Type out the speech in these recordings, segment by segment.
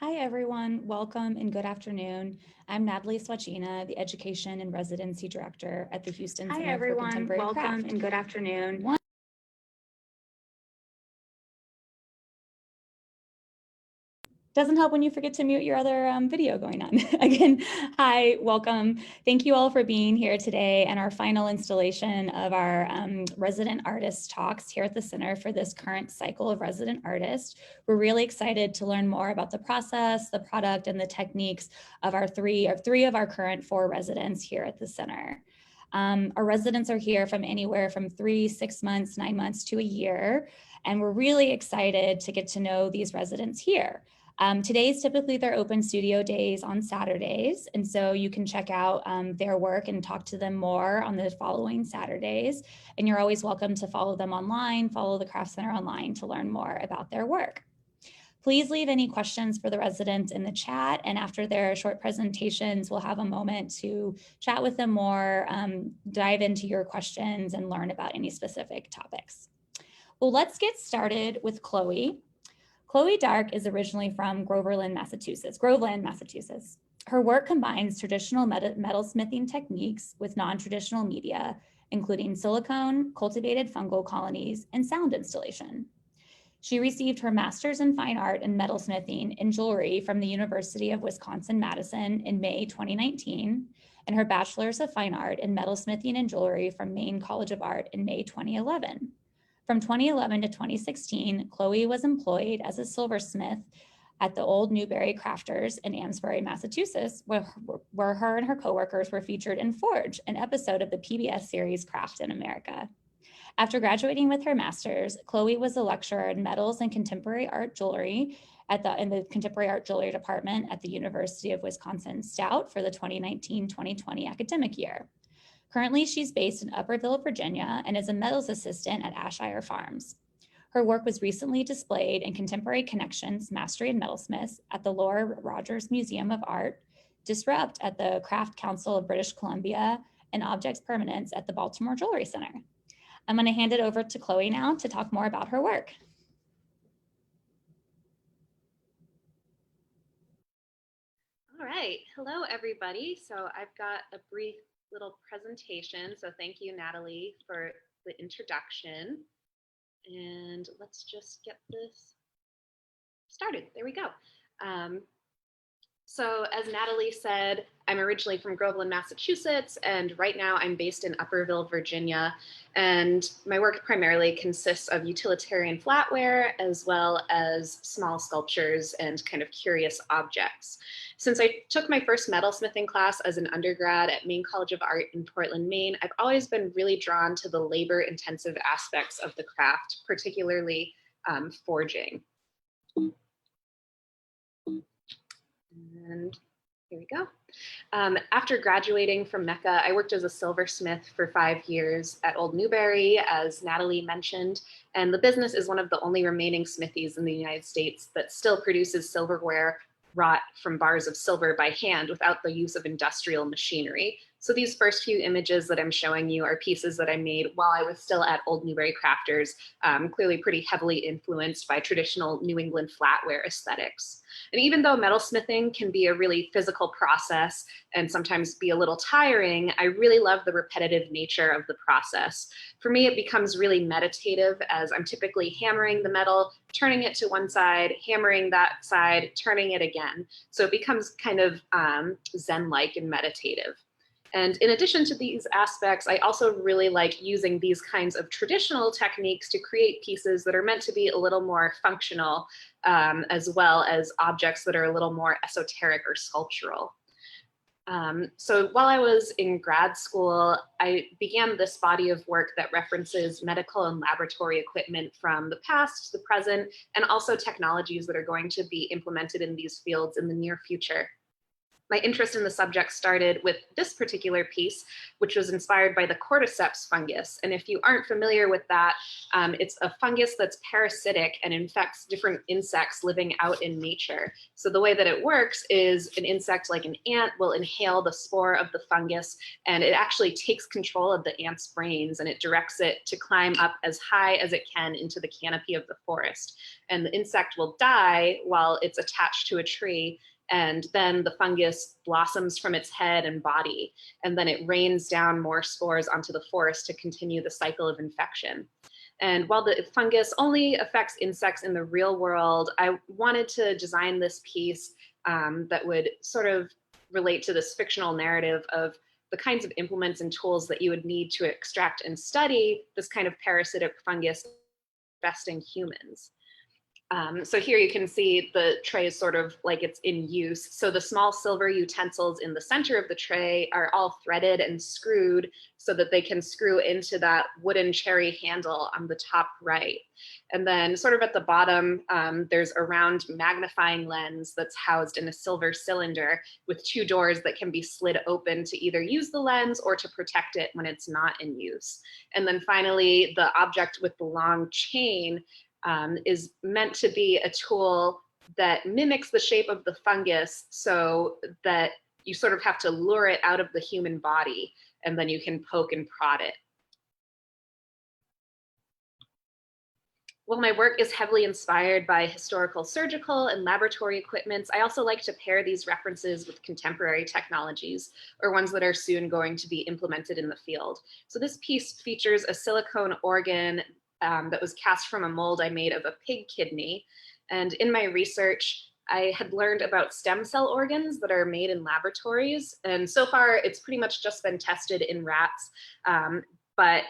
Hi, everyone. Welcome and good afternoon. I'm Natalie Swachina, the Education and Residency Director at the Houston Hi, Center for everyone. Contemporary Welcome Craft. and good afternoon. Doesn't help when you forget to mute your other video going on. Again, hi, welcome. Thank you all for being here today and our final installation of our resident artist talks here at the Center for this current cycle of resident artists. We're really excited to learn more about the process, the product, and the techniques of our three of our current 4 residents here at the Center. Our residents are here from anywhere from 3, 6 months, 9 months to a year, and we're really excited to get to know these residents here. Today's typically their open studio days on Saturdays, and so you can check out their work and talk to them more on the following Saturdays. And you're always welcome to follow them online, follow the Craft Center online to learn more about their work. Please leave any questions for the residents in the chat, and after their short presentations, we'll have a moment to chat with them more, dive into your questions, and learn about any specific topics. Well, let's get started with Chloe. Chloe Darke is originally from Groveland, Massachusetts. Her work combines traditional metalsmithing techniques with non-traditional media, including silicone, cultivated fungal colonies, and sound installation. She received her master's in fine art in metalsmithing and jewelry from the University of Wisconsin-Madison in May 2019, and her bachelor's of fine art in metalsmithing and jewelry from Maine College of Art in May 2011. From 2011 to 2016, Chloe was employed as a silversmith at the Old Newberry Crafters in Amesbury, Massachusetts, where her and her coworkers were featured in Forge, an episode of the PBS series Craft in America. After graduating with her master's, Chloe was a lecturer in metals and contemporary art jewelry in the Contemporary Art Jewelry Department at the University of Wisconsin-Stout for the 2019-2020 academic year. Currently, she's based in Upperville, Virginia, and is a metals assistant at Ashire Farms. Her work was recently displayed in Contemporary Connections, Mastery in Metalsmiths at the Laura Rogers Museum of Art, Disrupt at the Craft Council of British Columbia, and Objects Permanence at the Baltimore Jewelry Center. I'm going to hand it over to Chloe now to talk more about her work. All right, hello everybody. So I've got a brief little presentation. So thank you, Natalie, for the introduction. And let's just get this started. There we go. So as Natalie said, I'm originally from Groveland, Massachusetts, and right now I'm based in Upperville, Virginia. And my work primarily consists of utilitarian flatware, as well as small sculptures and kind of curious objects. Since I took my first metalsmithing class as an undergrad at Maine College of Art in Portland, Maine, I've always been really drawn to the labor-intensive aspects of the craft, particularly forging. And here we go. After graduating from Mecca, I worked as a silversmith for 5 years at Old Newberry, as Natalie mentioned, and the business is one of the only remaining smithies in the United States that still produces silverware wrought from bars of silver by hand without the use of industrial machinery. So these first few images that I'm showing you are pieces that I made while I was still at Old Newberry Crafters, clearly pretty heavily influenced by traditional New England flatware aesthetics. And even though metalsmithing can be a really physical process and sometimes be a little tiring, I really love the repetitive nature of the process. For me, it becomes really meditative as I'm typically hammering the metal, turning it to one side, hammering that side, turning it again. So it becomes kind of Zen-like and meditative. And in addition to these aspects, I also really like using these kinds of traditional techniques to create pieces that are meant to be a little more functional, as well as objects that are a little more esoteric or sculptural. So while I was in grad school, I began this body of work that references medical and laboratory equipment from the past to the present, and also technologies that are going to be implemented in these fields in the near future. My interest in the subject started with this particular piece, which was inspired by the cordyceps fungus. And if you aren't familiar with that, it's a fungus that's parasitic and infects different insects living out in nature. So the way that it works is an insect like an ant will inhale the spore of the fungus, and it actually takes control of the ant's brains, and it directs it to climb up as high as it can into the canopy of the forest. And the insect will die while it's attached to a tree, and then the fungus blossoms from its head and body, and then it rains down more spores onto the forest to continue the cycle of infection. And while the fungus only affects insects in the real world, I wanted to design this piece that would sort of relate to this fictional narrative of the kinds of implements and tools that you would need to extract and study this kind of parasitic fungus infesting humans. So here you can see the tray is sort of like it's in use. So the small silver utensils in the center of the tray are all threaded and screwed so that they can screw into that wooden cherry handle on the top right. And then sort of at the bottom, there's a round magnifying lens that's housed in a silver cylinder with two doors that can be slid open to either use the lens or to protect it when it's not in use. And then finally, the object with the long chain is meant to be a tool that mimics the shape of the fungus so that you sort of have to lure it out of the human body, and then you can poke and prod it. While my work is heavily inspired by historical surgical and laboratory equipments, I also like to pair these references with contemporary technologies, or ones that are soon going to be implemented in the field. So this piece features a silicone organ that was cast from a mold I made of a pig kidney. And in my research, I had learned about stem cell organs that are made in laboratories. And so far, it's pretty much just been tested in rats. But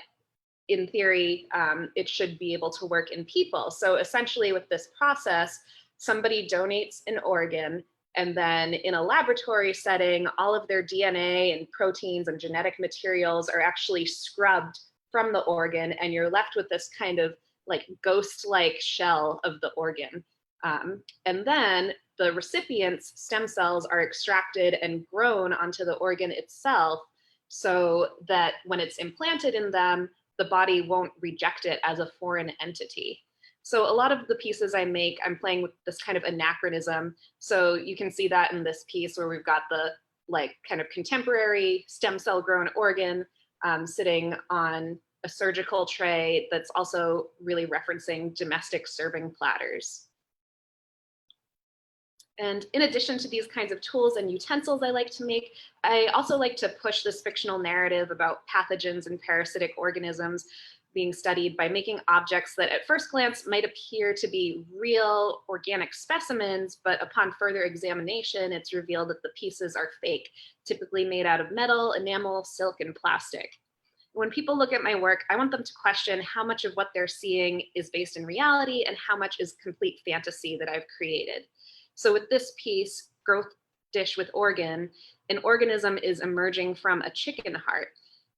in theory, it should be able to work in people. So essentially with this process, somebody donates an organ, and then in a laboratory setting, all of their DNA and proteins and genetic materials are actually scrubbed from the organ, and you're left with this kind of like ghost-like shell of the organ. And then the recipient's stem cells are extracted and grown onto the organ itself so that when it's implanted in them, the body won't reject it as a foreign entity. So a lot of the pieces I make, I'm playing with this kind of anachronism. So you can see that in this piece where we've got the like kind of contemporary stem cell grown organ sitting on a surgical tray that's also really referencing domestic serving platters. And in addition to these kinds of tools and utensils I like to make, I also like to push this fictional narrative about pathogens and parasitic organisms being studied by making objects that at first glance might appear to be real organic specimens, but upon further examination, it's revealed that the pieces are fake, typically made out of metal, enamel, silk, and plastic. When people look at my work, I want them to question how much of what they're seeing is based in reality and how much is complete fantasy that I've created. So with this piece, Growth Dish with Organ, an organism is emerging from a chicken heart.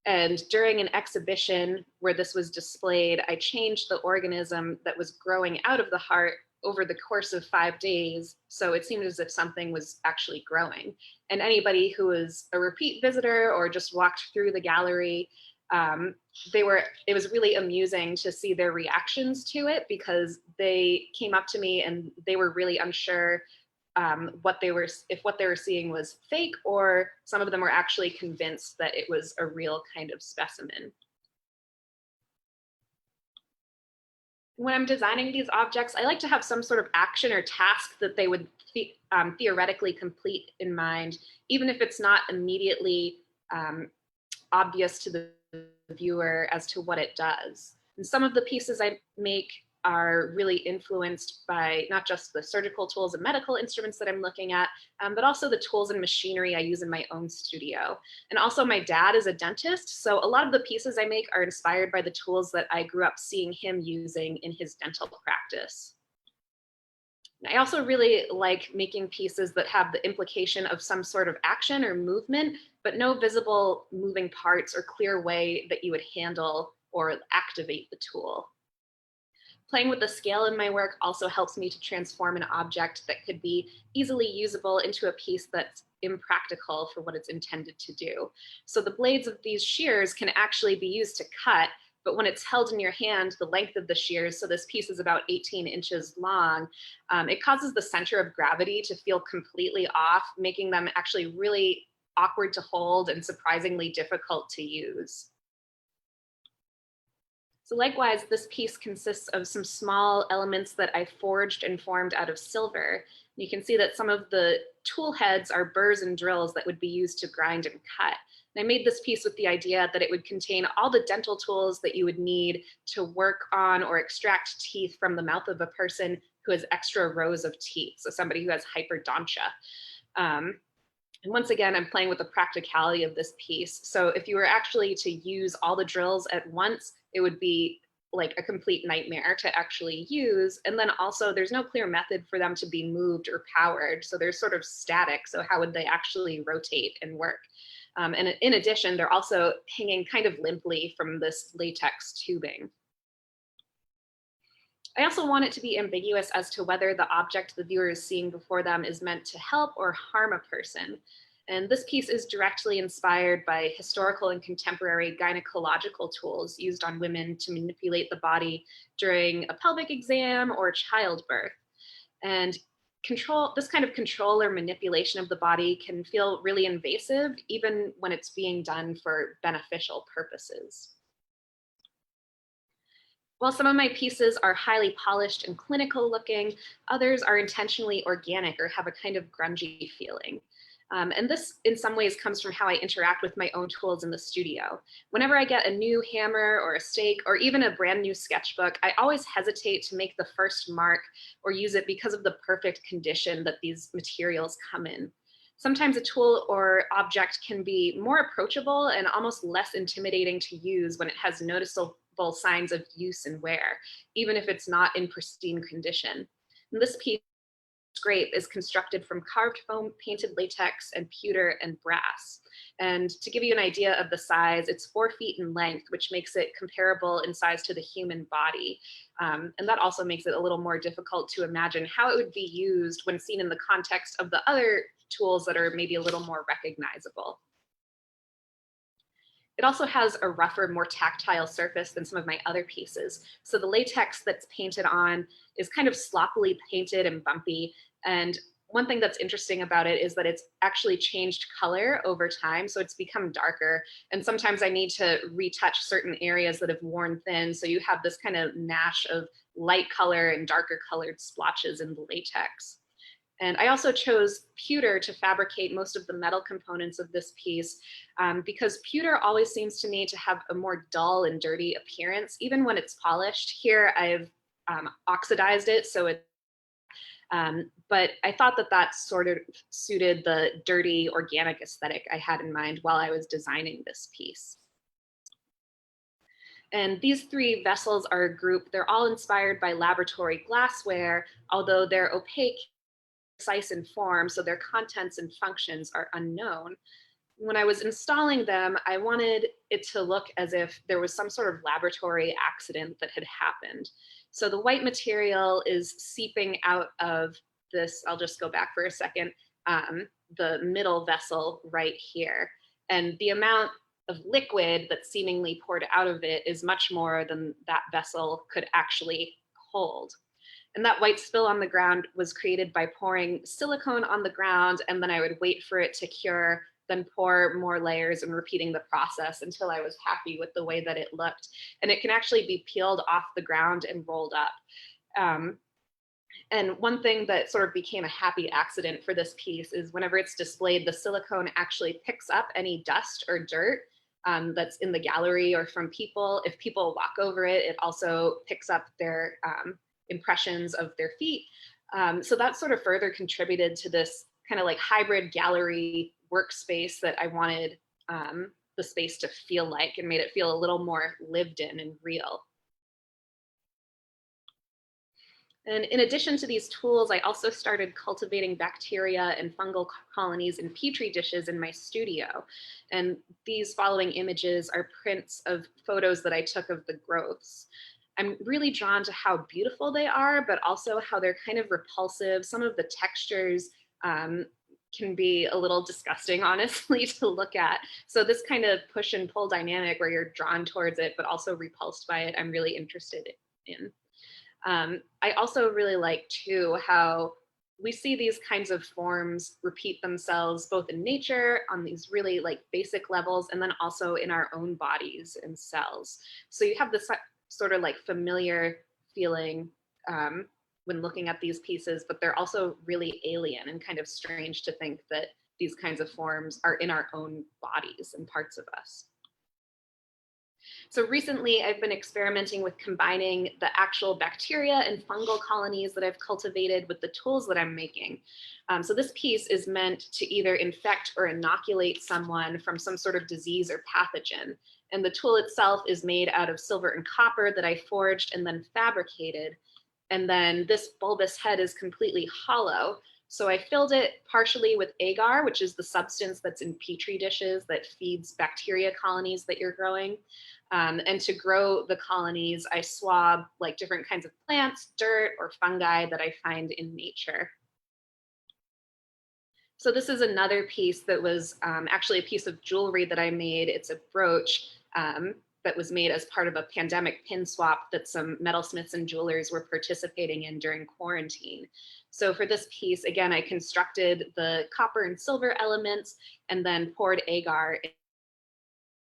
And during an exhibition where this was displayed, I changed the organism that was growing out of the heart over the course of 5 days. So it seemed as if something was actually growing. And anybody who was a repeat visitor or just walked through the gallery, it was really amusing to see their reactions to it, because they came up to me and they were really unsure if what they were seeing was fake, or some of them were actually convinced that it was a real kind of specimen. When I'm designing these objects, I like to have some sort of action or task that they would theoretically complete in mind, even if it's not immediately obvious to the viewer as to what it does. And some of the pieces I make are really influenced by not just the surgical tools and medical instruments that I'm looking at, but also the tools and machinery I use in my own studio. And also my dad is a dentist, so a lot of the pieces I make are inspired by the tools that I grew up seeing him using in his dental practice. I also really like making pieces that have the implication of some sort of action or movement, but no visible moving parts or clear way that you would handle or activate the tool. Playing with the scale in my work also helps me to transform an object that could be easily usable into a piece that's impractical for what it's intended to do. So the blades of these shears can actually be used to cut, but when it's held in your hand, the length of the shears, so this piece is about 18 inches long, it causes the center of gravity to feel completely off, making them actually really awkward to hold and surprisingly difficult to use. So likewise, this piece consists of some small elements that I forged and formed out of silver. You can see that some of the tool heads are burrs and drills that would be used to grind and cut. And I made this piece with the idea that it would contain all the dental tools that you would need to work on or extract teeth from the mouth of a person who has extra rows of teeth, so somebody who has hyperdontia. And once again, I'm playing with the practicality of this piece. So if you were actually to use all the drills at once, it would be like a complete nightmare to actually use. And then also there's no clear method for them to be moved or powered. So they're sort of static. So how would they actually rotate and work? And in addition, they're also hanging kind of limply from this latex tubing. I also want it to be ambiguous as to whether the object the viewer is seeing before them is meant to help or harm a person. And this piece is directly inspired by historical and contemporary gynecological tools used on women to manipulate the body during a pelvic exam or childbirth. And this kind of control or manipulation of the body can feel really invasive, even when it's being done for beneficial purposes. While some of my pieces are highly polished and clinical looking, others are intentionally organic or have a kind of grungy feeling. And this, in some ways, comes from how I interact with my own tools in the studio. Whenever I get a new hammer or a stake or even a brand new sketchbook, I always hesitate to make the first mark or use it because of the perfect condition that these materials come in. Sometimes a tool or object can be more approachable and almost less intimidating to use when it has noticeable signs of use and wear, even if it's not in pristine condition. And this piece scrape is constructed from carved foam, painted latex, and pewter and brass. And to give you an idea of the size, it's 4 feet in length, which makes it comparable in size to the human body. And that also makes it a little more difficult to imagine how it would be used when seen in the context of the other tools that are maybe a little more recognizable. It also has a rougher, more tactile surface than some of my other pieces. So the latex that's painted on is kind of sloppily painted and bumpy. And one thing that's interesting about it is that it's actually changed color over time. So it's become darker. And sometimes I need to retouch certain areas that have worn thin. So you have this kind of mash of light color and darker colored splotches in the latex. And I also chose pewter to fabricate most of the metal components of this piece because pewter always seems to me to have a more dull and dirty appearance, even when it's polished. Here I've oxidized it, so it, but I thought that that sort of suited the dirty organic aesthetic I had in mind while I was designing this piece. And these 3 vessels are a group. They're all inspired by laboratory glassware, although they're opaque, precise in form, so their contents and functions are unknown. When I was installing them, I wanted it to look as if there was some sort of laboratory accident that had happened. So the white material is seeping out of this, I'll just go back for a second, the middle vessel right here. And the amount of liquid that's seemingly poured out of it is much more than that vessel could actually hold. And that white spill on the ground was created by pouring silicone on the ground, and then I would wait for it to cure, then pour more layers and repeating the process until I was happy with the way that it looked. And it can actually be peeled off the ground and rolled up. And one thing that sort of became a happy accident for this piece is whenever it's displayed, the silicone actually picks up any dust or dirt that's in the gallery or from people. If people walk over it, it also picks up their impressions of their feet. So that sort of further contributed to this kind of like hybrid gallery workspace that I wanted the space to feel like, and made it feel a little more lived in and real. And in addition to these tools, I also started cultivating bacteria and fungal colonies in petri dishes in my studio. And these following images are prints of photos that I took of the growths. I'm really drawn to how beautiful they are, but also how they're kind of repulsive. Some of the textures can be a little disgusting, honestly, to look at. So this kind of push and pull dynamic where you're drawn towards it, but also repulsed by it, I'm really interested in. I also really like too how we see these kinds of forms repeat themselves both in nature on these really like basic levels, and then also in our own bodies and cells. So you have this sort of like familiar feeling when looking at these pieces, but they're also really alien and kind of strange to think that these kinds of forms are in our own bodies and parts of us. So recently I've been experimenting with combining the actual bacteria and fungal colonies that I've cultivated with the tools that I'm making. So this piece is meant to either infect or inoculate someone from some sort of disease or pathogen. And the tool itself is made out of silver and copper that I forged and then fabricated. And then this bulbous head is completely hollow. So I filled it partially with agar, which is the substance that's in petri dishes that feeds bacteria colonies that you're growing. And to grow the colonies, I swab like different kinds of plants, dirt, or fungi that I find in nature. So this is another piece that was actually a piece of jewelry that I made. It's a brooch that was made as part of a pandemic pin swap that some metalsmiths and jewelers were participating in during quarantine. So for this piece, again, I constructed the copper and silver elements and then poured agar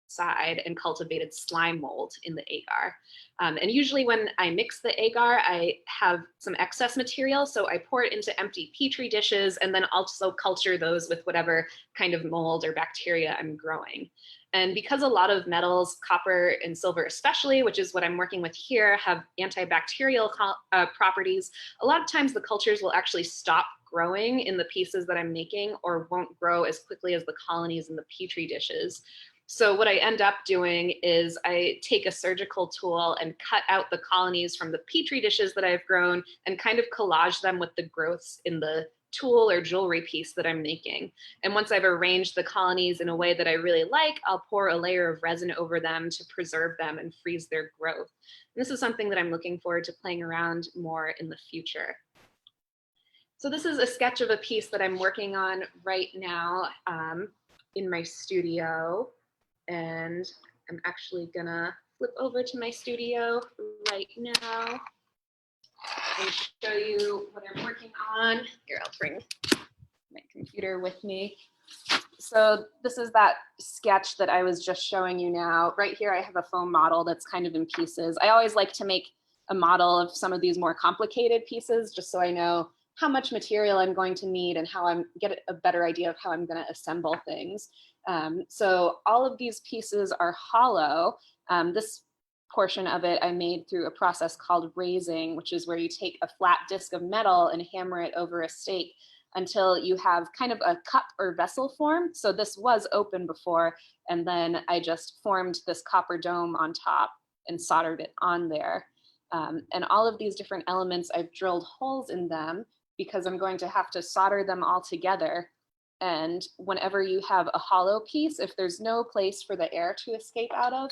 side and cultivated slime mold in the agar. And usually when I mix the agar, I have some excess material. So I pour it into empty petri dishes and then also culture those with whatever kind of mold or bacteria I'm growing. And because a lot of metals, copper and silver especially, which is what I'm working with here, have antibacterial properties, a lot of times the cultures will actually stop growing in the pieces that I'm making or won't grow as quickly as the colonies in the petri dishes. So what I end up doing is I take a surgical tool and cut out the colonies from the petri dishes that I've grown and kind of collage them with the growths in the tool or jewelry piece that I'm making. And once I've arranged the colonies in a way that I really like, I'll pour a layer of resin over them to preserve them and freeze their growth. And this is something that I'm looking forward to playing around more in the future. So this is a sketch of a piece that I'm working on right now in my studio. And I'm actually gonna flip over to my studio right now and show you what I'm working on. Here, I'll bring my computer with me. So this is that sketch that I was just showing you now. Right here, I have a foam model that's kind of in pieces. I always like to make a model of some of these more complicated pieces, just so I know how much material I'm going to need and how I'm get a better idea of how I'm gonna assemble things. So all of these pieces are hollow. This portion of it I made through a process called raising, which is where you take a flat disc of metal and hammer it over a stake until you have kind of a cup or vessel form. So this was open before, and then I just formed this copper dome on top and soldered it on there. And all of these different elements, I've drilled holes in them because I'm going to have to solder them all together. And whenever you have a hollow piece, if there's no place for the air to escape out of,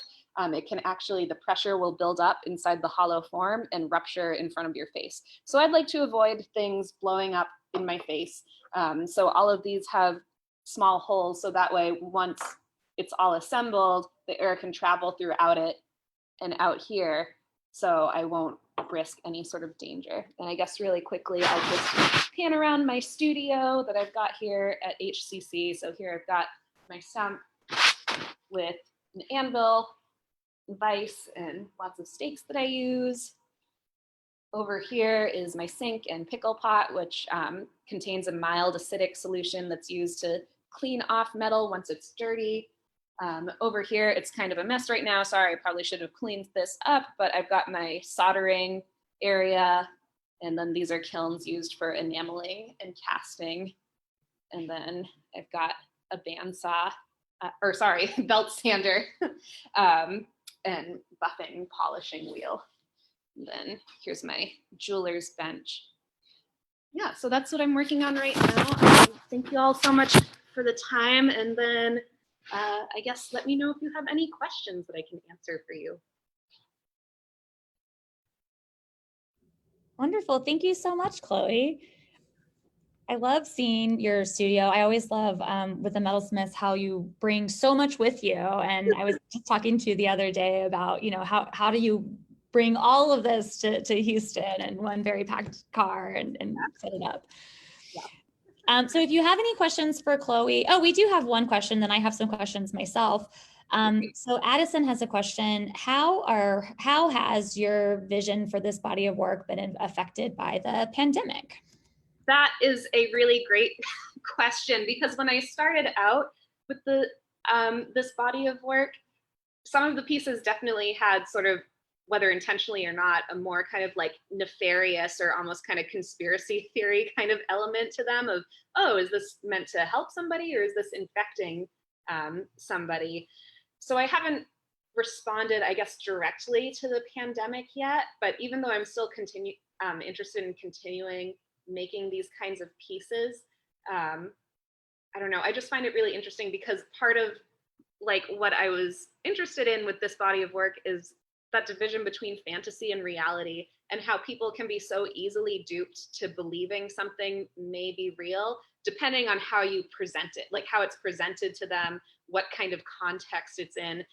it can actually, the pressure will build up inside the hollow form and rupture in front of your face. So I'd like to avoid things blowing up in my face. So all of these have small holes, so that way once it's all assembled, the air can travel throughout it and out here, so I won't risk any sort of danger. And I guess really quickly, I'll just pan around my studio that I've got here at HCC. So here I've got my stump with an anvil, vise, and lots of stakes that I use. Over here is my sink and pickle pot, which contains a mild acidic solution that's used to clean off metal once it's dirty. Over here, it's kind of a mess right now. Sorry, I probably should have cleaned this up, but I've got my soldering area, and then these are kilns used for enameling and casting. And then I've got a bandsaw, belt sander, and buffing polishing wheel. And then here's my jeweler's bench. Yeah, so that's what I'm working on right now. Thank you all so much for the time. And then I guess let me know if you have any questions that I can answer for you. Wonderful. Thank you so much, Chloe. I love seeing your studio. I always love with the metalsmiths how you bring so much with you. And I was just talking to you the other day about, how do you bring all of this to Houston in one very packed car and set it up. Yeah. So if you have any questions for Chloe, we do have one question, then I have some questions myself. So Addison has a question. How has your vision for this body of work been affected by the pandemic? That is a really great question, because when I started out with this body of work, some of the pieces definitely had sort of, whether intentionally or not, a more kind of like nefarious or almost kind of conspiracy theory kind of element to them of, oh, is this meant to help somebody or is this infecting somebody? So I haven't responded, I guess, directly to the pandemic yet, but even though I'm still interested in continuing making these kinds of pieces, I don't know, I just find it really interesting because part of like what I was interested in with this body of work is that division between fantasy and reality, and how people can be so easily duped to believing something may be real depending on how you present it, like how it's presented to them, what kind of context it's in.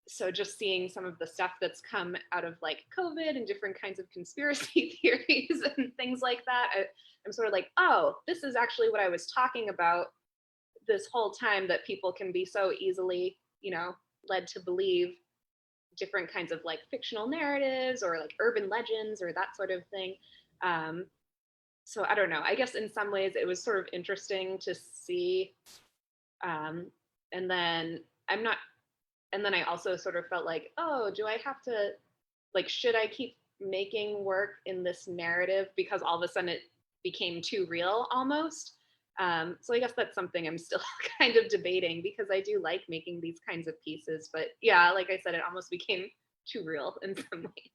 So just seeing some of the stuff that's come out of like COVID and different kinds of conspiracy theories and things like that, I'm sort of like, oh, this is actually what I was talking about this whole time, that people can be so easily, led to believe different kinds of like fictional narratives or like urban legends or that sort of thing. So I don't know, I guess in some ways it was sort of interesting to see. And then I also sort of felt like, oh, do I have to, like, should I keep making work in this narrative because all of a sudden it became too real almost? So I guess that's something I'm still kind of debating, because I do like making these kinds of pieces, but yeah, like I said, it almost became too real in some ways.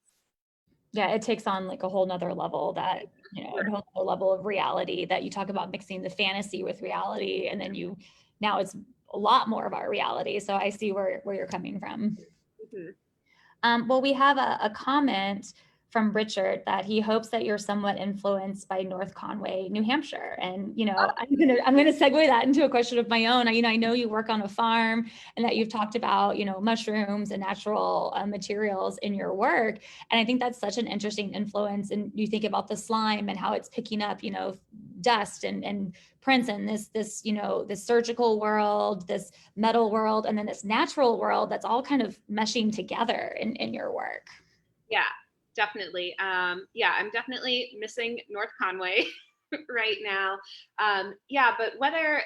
Yeah, it takes on like a whole nother level a whole other level of reality, that you talk about mixing the fantasy with reality, and then now it's a lot more of our reality. So I see where you're coming from. Well, we have a comment from Richard that he hopes that you're somewhat influenced by North Conway, New Hampshire. And, I'm gonna segue that into a question of my own. I know you work on a farm and that you've talked about, mushrooms and natural materials in your work. And I think that's such an interesting influence. And you think about the slime and how it's picking up, dust and prints in this surgical world, this metal world, and then this natural world that's all kind of meshing together in your work. Yeah, definitely. Yeah, I'm definitely missing North Conway right now. Yeah, but whether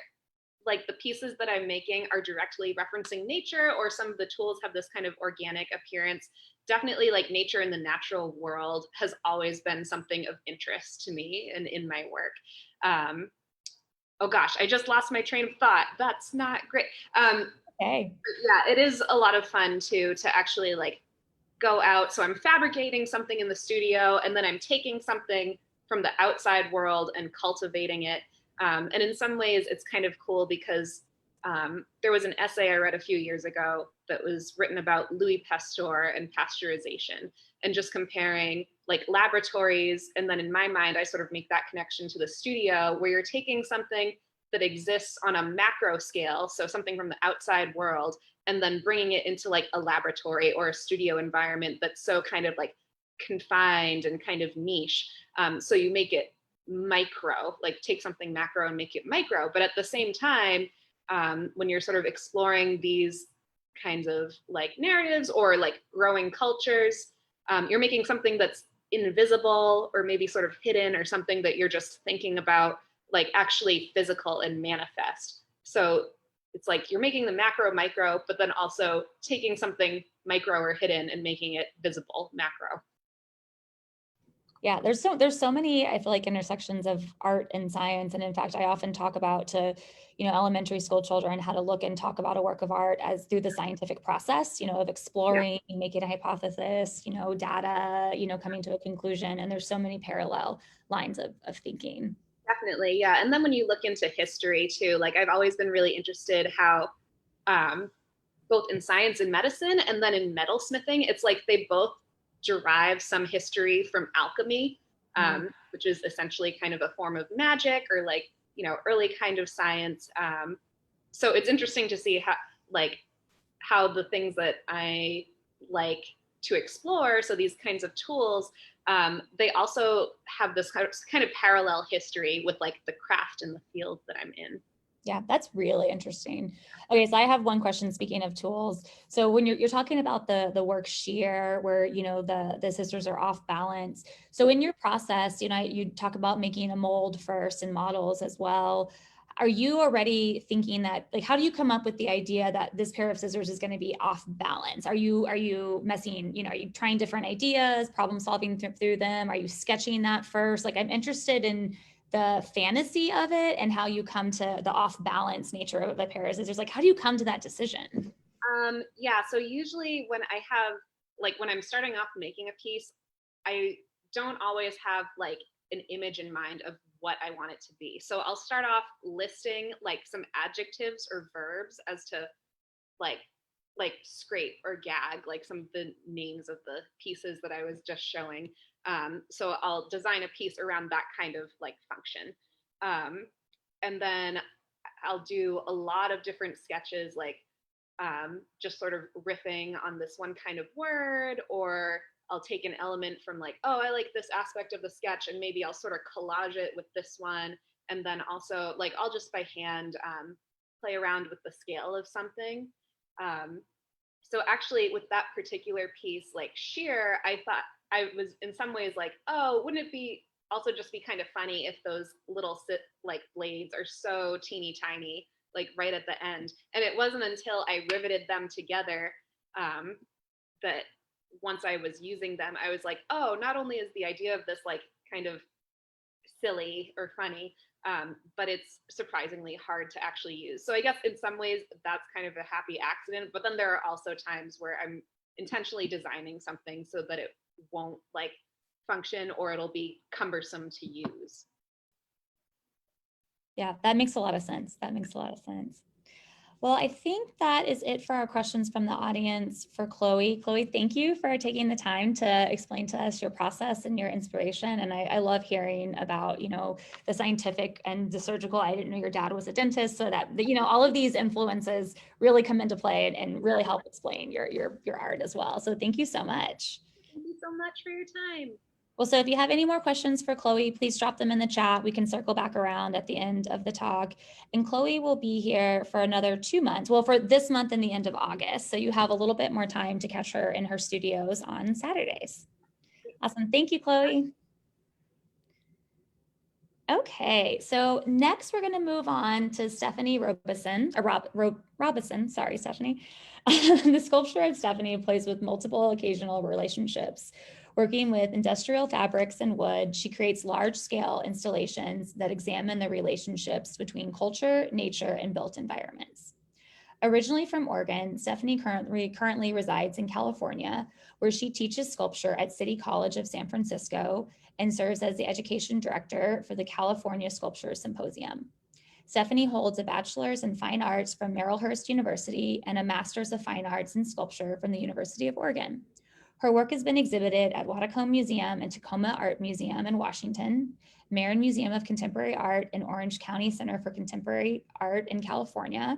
like the pieces that I'm making are directly referencing nature or some of the tools have this kind of organic appearance, definitely like nature in the natural world has always been something of interest to me and in my work. Oh gosh, I just lost my train of thought. That's not great. Okay. Yeah, it is a lot of fun to actually like go out. So I'm fabricating something in the studio, and then I'm taking something from the outside world and cultivating it. And in some ways, it's kind of cool because there was an essay I read a few years ago that was written about Louis Pasteur and pasteurization, and just comparing like laboratories. And then in my mind, I sort of make that connection to the studio, where you're taking something that exists on a macro scale, so something from the outside world, and then bringing it into like a laboratory or a studio environment that's so kind of like confined and kind of niche. So you make it micro, like take something macro and make it micro. But at the same time, when you're sort of exploring these kinds of like narratives or like growing cultures, you're making something that's invisible or maybe sort of hidden, or something that you're just thinking about like actually physical and manifest. So it's like you're making the macro micro, but then also taking something micro or hidden and making it visible macro. Yeah, there's so many, I feel like, intersections of art and science. And in fact, I often talk about to, elementary school children how to look and talk about a work of art as through the scientific process, of exploring, making a hypothesis, data, coming to a conclusion. And there's so many parallel lines of thinking. Definitely, yeah. And then when you look into history too, like I've always been really interested how both in science and medicine and then in metalsmithing, it's like they both derive some history from alchemy. which is essentially kind of a form of magic or like, you know, early kind of science. So it's interesting to see how the things that I like to explore, so these kinds of tools, they also have this kind of parallel history with like the craft and the field that I'm in. Yeah, that's really interesting. Okay, so I have one question speaking of tools. So when you're talking about the work shear where, you know, the sisters are off balance. So in your process, you know, you talk about making a mold first and models as well. Are you already thinking that, like, how do you come up with the idea that this pair of scissors is going to be off balance? Are you messing, you know, are you trying different ideas, problem solving through them? Are you sketching that first? Like, I'm interested in the fantasy of it and how you come to the off balance nature of the pair of scissors. Like, how do you come to that decision? Yeah, so usually when I have, like, when I'm starting off making a piece, I don't always have like an image in mind of what I want it to be. So I'll start off listing like some adjectives or verbs as to like scrape or gag, like some of the names of the pieces that I was just showing. So I'll design a piece around that kind of like function. And then I'll do a lot of different sketches, like just sort of riffing on this one kind of word, or I'll take an element from like, oh, I like this aspect of the sketch, and maybe I'll sort of collage it with this one. And then also, like, I'll just by hand play around with the scale of something. So actually, with that particular piece, like sheer, I thought I was in some ways like, oh, wouldn't it be also just be kind of funny if those little like blades are so teeny tiny, like right at the end. And it wasn't until I riveted them together that once I was using them, I was like, oh, not only is the idea of this like kind of silly or funny, but it's surprisingly hard to actually use. So I guess in some ways that's kind of a happy accident, but then there are also times where I'm intentionally designing something so that it won't like function or it'll be cumbersome to use. Yeah, that makes a lot of sense. That makes a lot of sense. Well, I think that is it for our questions from the audience for Chloe. Chloe, thank you for taking the time to explain to us your process and your inspiration. And I love hearing about, you know, the scientific and the surgical. I didn't know your dad was a dentist, so that, you know, all of these influences really come into play and really help explain your art as well. So thank you so much. Thank you so much for your time. Well, so if you have any more questions for Chloe, please drop them in the chat. We can circle back around at the end of the talk. And Chloe will be here for another 2 months. Well, for this month and the end of August. So you have a little bit more time to catch her in her studios on Saturdays. Awesome. Thank you, Chloe. Okay, so next we're going to move on to Stephanie Robison, Robison, sorry, Stephanie. The sculpture of Stephanie plays with multiple occasional relationships. Working with industrial fabrics and wood, she creates large-scale installations that examine the relationships between culture, nature, and built environments. Originally from Oregon, Stephanie currently resides in California, where she teaches sculpture at City College of San Francisco and serves as the education director for the California Sculpture Symposium. Stephanie holds a bachelor's in fine arts from Marylhurst University and a master's of fine arts in sculpture from the University of Oregon. Her work has been exhibited at Watacombe Museum and Tacoma Art Museum in Washington, Marin Museum of Contemporary Art and Orange County Center for Contemporary Art in California,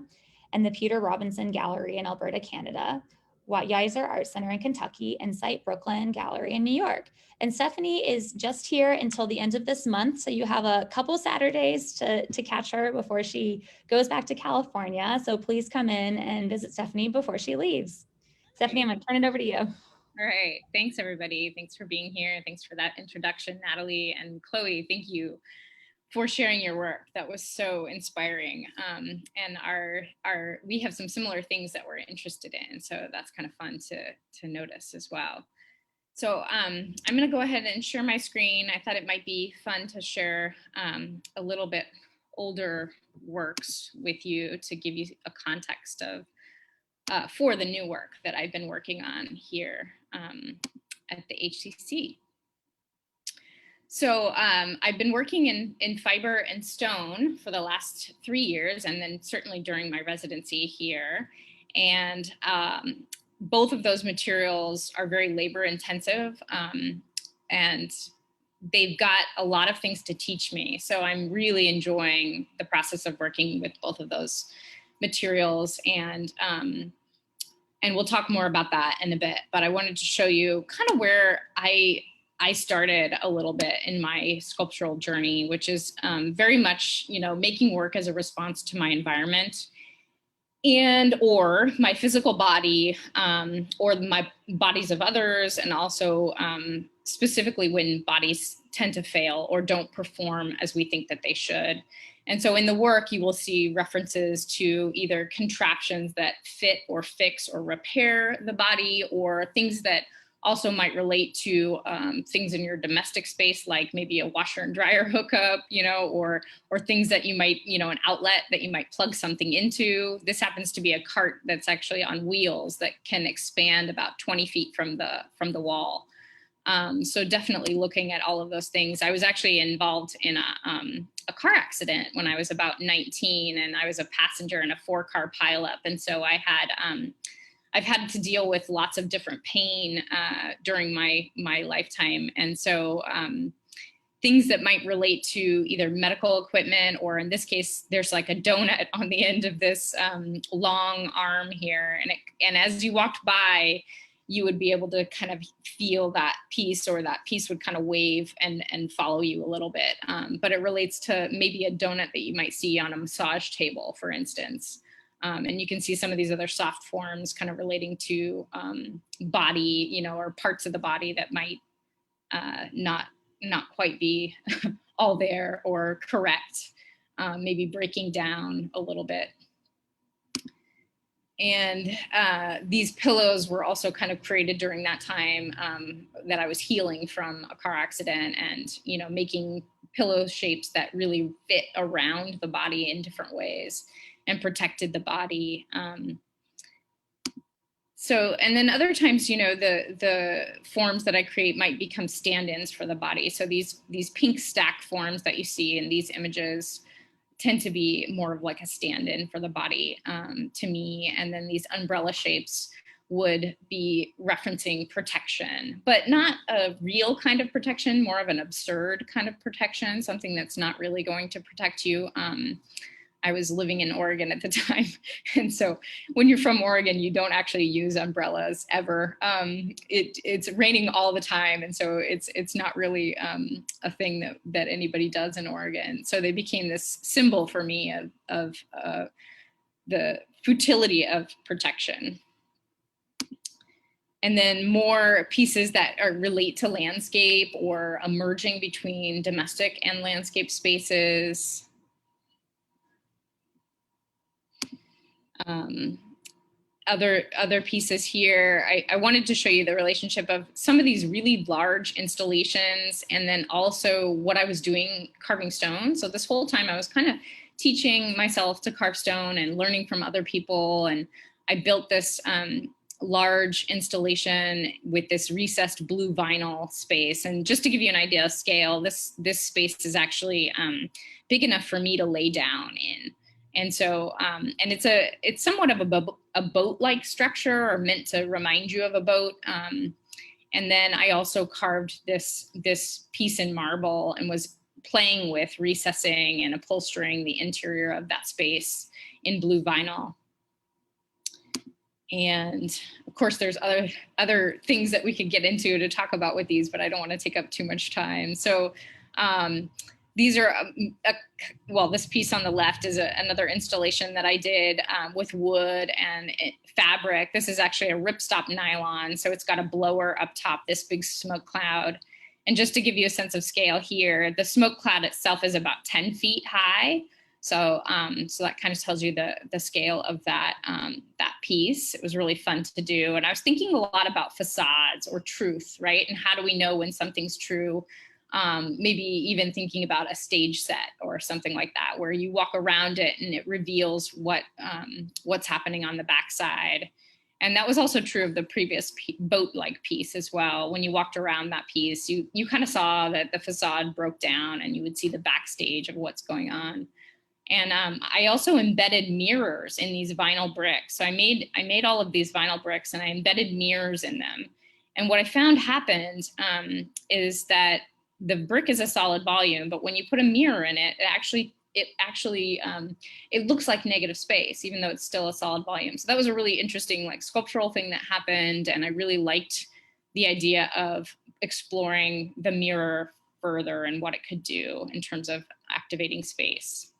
and the Peter Robinson Gallery in Alberta, Canada, Weiser Art Center in Kentucky, and Site Brooklyn Gallery in New York. And Stephanie is just here until the end of this month, so you have a couple Saturdays to catch her before she goes back to California. So please come in and visit Stephanie before she leaves. Stephanie, I'm gonna turn it over to you. All right, thanks everybody. Thanks for being here. Thanks for that introduction, Natalie and Chloe. Thank you for sharing your work. That was so inspiring. And we have some similar things that we're interested in. So that's kind of fun to notice as well. So I'm gonna go ahead and share my screen. I thought it might be fun to share a little bit older works with you to give you a context of for the new work that I've been working on here at the HCC. So I've been working in fiber and stone for the last 3 years, and then certainly during my residency here. And both of those materials are very labor intensive and they've got a lot of things to teach me. So I'm really enjoying the process of working with both of those materials, and we'll talk more about that in a bit. But I wanted to show you kind of where I started a little bit in my sculptural journey, which is very much, making work as a response to my environment and or my physical body, or my bodies of others, and also specifically when bodies tend to fail or don't perform as we think that they should. And so in the work, you will see references to either contraptions that fit or fix or repair the body, or things that also might relate to things in your domestic space, like maybe a washer and dryer hookup, or things that you might, an outlet that you might plug something into. This happens to be a cart that's actually on wheels that can expand about 20 feet from the wall. So definitely looking at all of those things. I was actually involved in a car accident when I was about 19, and I was a passenger in a 4-car pileup. And so I've had to deal with lots of different pain during my lifetime. And so things that might relate to either medical equipment, or in this case, there's like a donut on the end of this long arm here. And as you walked by, you would be able to kind of feel that piece, or that piece would kind of wave and follow you a little bit. But it relates to maybe a donut that you might see on a massage table, for instance. And you can see some of these other soft forms kind of relating to body, or parts of the body that might not quite be all there or correct, maybe breaking down a little bit. And these pillows were also kind of created during that time that I was healing from a car accident, and, making pillow shapes that really fit around the body in different ways and protected the body. So, and then other times, the forms that I create might become stand-ins for the body. So these pink stack forms that you see in these images tend to be more of like a stand-in for the body to me. And then these umbrella shapes would be referencing protection, but not a real kind of protection, more of an absurd kind of protection, something that's not really going to protect you. I was living in Oregon at the time. And so when you're from Oregon, you don't actually use umbrellas ever. It's raining all the time. And so it's not really a thing that anybody does in Oregon. So they became this symbol for me of the futility of protection. And then more pieces that relate to landscape or emerging between domestic and landscape spaces. Other pieces here. I wanted to show you the relationship of some of these really large installations, and then also what I was doing carving stone. So this whole time I was kind of teaching myself to carve stone and learning from other people. And I built this large installation with this recessed blue vinyl space. And just to give you an idea of scale, this space is actually big enough for me to lay down in. And so, and it's somewhat of a boat-like structure, or meant to remind you of a boat. And then I also carved this piece in marble and was playing with recessing and upholstering the interior of that space in blue vinyl. And of course, there's other things that we could get into to talk about with these, but I don't want to take up too much time. So, these are, well, this piece on the left is another installation that I did with wood and fabric. This is actually a ripstop nylon. So it's got a blower up top, this big smoke cloud. And just to give you a sense of scale here, the smoke cloud itself is about 10 feet high. So, so that kind of tells you the scale of that piece. It was really fun to do. And I was thinking a lot about facades or truth, right? And how do we know when something's true? Maybe even thinking about a stage set or something like that, where you walk around it and it reveals what's happening on the backside. And that was also true of the previous boat-like piece as well. When you walked around that piece, you kind of saw that the facade broke down and you would see the backstage of what's going on. And I also embedded mirrors in these vinyl bricks. So I made all of these vinyl bricks and I embedded mirrors in them. And what I found happened is that the brick is a solid volume, but when you put a mirror in it, it looks like negative space, even though it's still a solid volume. So that was a really interesting like sculptural thing that happened. And I really liked the idea of exploring the mirror further and what it could do in terms of activating space.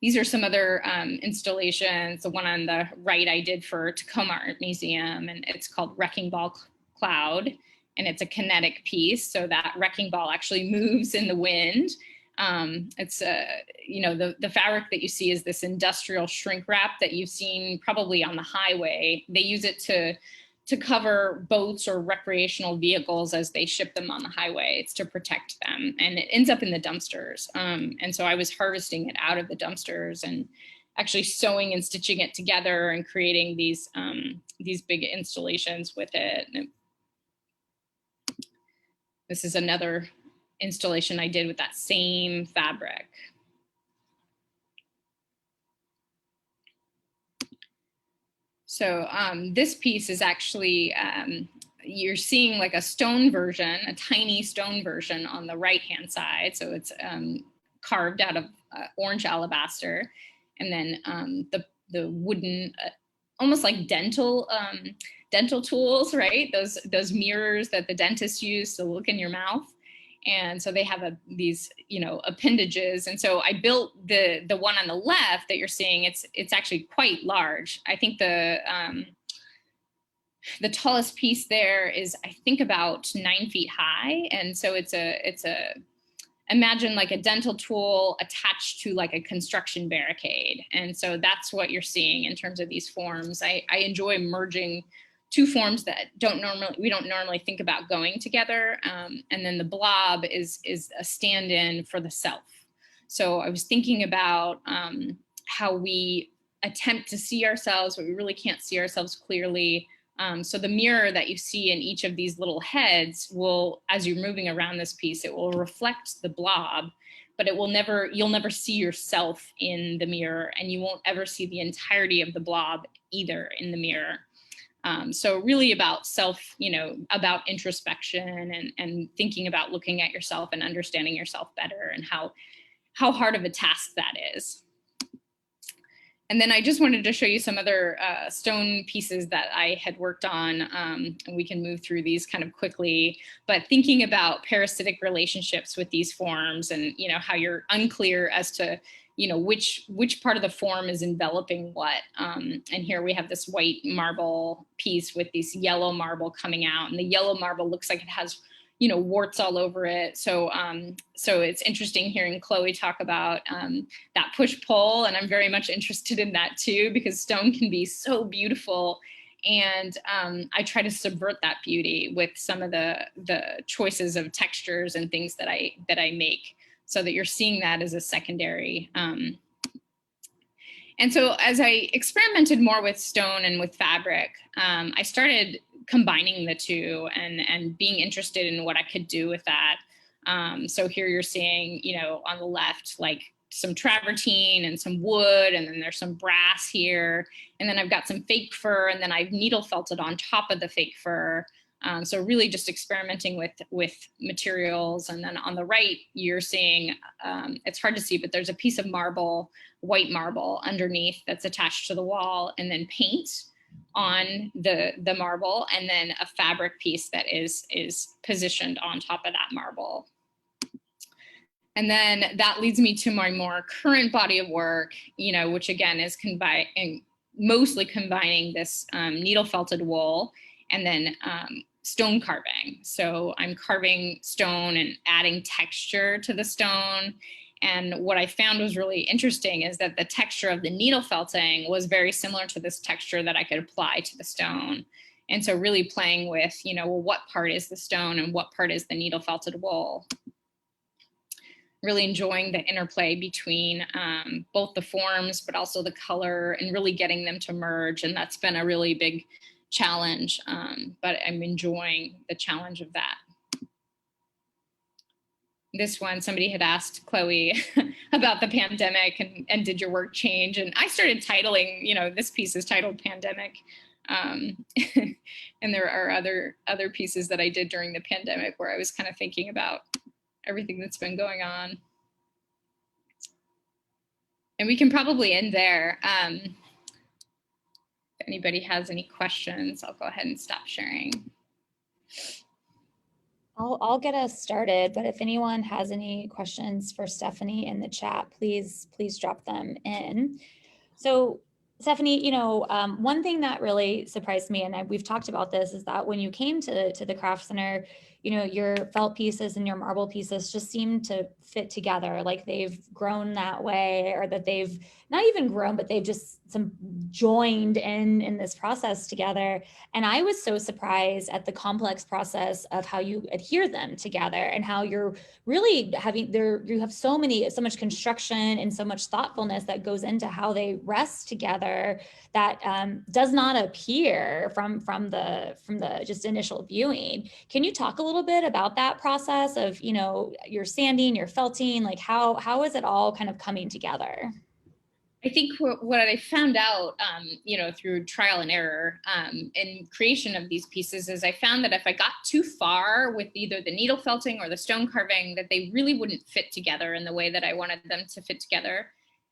These are some other installations. The one on the right I did for Tacoma Art Museum, and it's called Wrecking Ball Cloud, and it's a kinetic piece. So that wrecking ball actually moves in the wind. It's you know, the fabric that you see is this industrial shrink wrap that you've seen probably on the highway. They use it to cover boats or recreational vehicles as they ship them on the highway. It's to protect them, and it ends up in the dumpsters. And so I was harvesting it out of the dumpsters and actually sewing and stitching it together and creating these big installations with it. And this is another installation I did with that same fabric. So this piece is actually, you're seeing like a stone version, a tiny stone version on the right-hand side. So it's carved out of orange alabaster. And then the wooden, almost like dental tools, right? Those mirrors that the dentists use to look in your mouth. And so they have these, you know, appendages. And so I built the one on the left that you're seeing. It's actually quite large. I think the tallest piece there is, I think, about 9 feet high. And so it's imagine like a dental tool attached to like a construction barricade. And so that's what you're seeing in terms of these forms. I enjoy merging two forms that we don't normally think about going together. And then the blob is a stand-in for the self. So I was thinking about how we attempt to see ourselves, but we really can't see ourselves clearly. So the mirror that you see in each of these little heads will, as you're moving around this piece, it will reflect the blob, but you'll never see yourself in the mirror, and you won't ever see the entirety of the blob either in the mirror. So really about self, you know, about introspection and thinking about looking at yourself and understanding yourself better, and how hard of a task that is. And then I just wanted to show you some other stone pieces that I had worked on, and we can move through these kind of quickly, but thinking about parasitic relationships with these forms, and, you know, how you're unclear as to, you know, which part of the form is enveloping what. And here we have this white marble piece with this yellow marble coming out, and the yellow marble looks like it has, you know, warts all over it. So so it's interesting hearing Chloe talk about that push-pull, and I'm very much interested in that too, because stone can be so beautiful. And I try to subvert that beauty with some of the choices of textures and things that I make, so that you're seeing that as a secondary. And so as I experimented more with stone and with fabric, I started combining the two and being interested in what I could do with that. So here you're seeing, you know, on the left, like some travertine and some wood, and then there's some brass here. And then I've got some fake fur, and then I've needle felted on top of the fake fur. So really just experimenting with materials. And then on the right, you're seeing, it's hard to see, but there's a piece of marble, white marble underneath that's attached to the wall, and then paint on the marble, and then a fabric piece that is positioned on top of that marble. And then that leads me to my more current body of work, you know, which again is mostly combining this needle felted wool and then stone carving. So I'm carving stone and adding texture to the stone. And what I found was really interesting is that the texture of the needle felting was very similar to this texture that I could apply to the stone. And so really playing with, you know, well, what part is the stone and what part is the needle felted wool? Really enjoying the interplay between both the forms, but also the color, and really getting them to merge. And that's been a really big challenge, but I'm enjoying the challenge of that. This one, somebody had asked Chloe about the pandemic and did your work change? And I started titling, you know, this piece is titled Pandemic. And there are other pieces that I did during the pandemic where I was kind of thinking about everything that's been going on. And we can probably end there. If anybody has any questions, I'll go ahead and stop sharing. I'll get us started, but if anyone has any questions for Stephanie in the chat, please drop them in. So Stephanie, you know, one thing that really surprised me, and we've talked about this, is that when you came to the Craft Center, you know, your felt pieces and your marble pieces just seem to fit together, like they've grown that way, or that they've not even grown, but they've just joined in this process together. And I was so surprised at the complex process of how you adhere them together, and how you're really having you have so much construction and so much thoughtfulness that goes into how they rest together that does not appear from the just initial viewing. Can you talk a little bit about that process of, you know, your sanding, your felting, like how is it all kind of coming together? I think what I found out, you know, through trial and error in creation of these pieces is I found that if I got too far with either the needle felting or the stone carving, that they really wouldn't fit together in the way that I wanted them to fit together.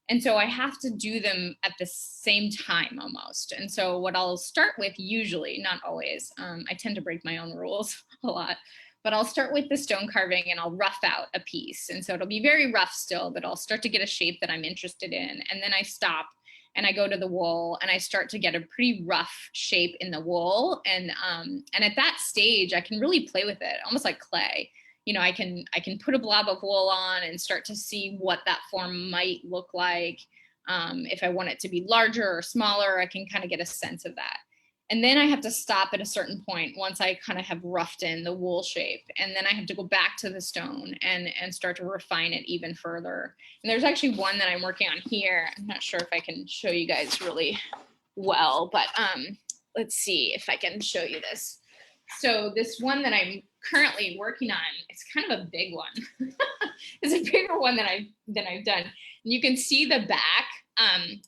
And so I have to do them at the same time almost. And so what I'll start with, usually, not always, I tend to break my own rules a lot, but I'll start with the stone carving and I'll rough out a piece. And so it'll be very rough still, but I'll start to get a shape that I'm interested in. And then I stop and I go to the wool and I start to get a pretty rough shape in the wool. And at that stage, I can really play with it, almost like clay. You know, I can put a blob of wool on and start to see what that form might look like. If I want it to be larger or smaller, I can kind of get a sense of that. And then I have to stop at a certain point once I kind of have roughed in the wool shape. And then I have to go back to the stone and start to refine it even further. And there's actually one that I'm working on here. I'm not sure if I can show you guys really well, but let's see if I can show you this. So this one that I'm currently working on, it's kind of a big one. It's a bigger one than I've done. And you can see the back.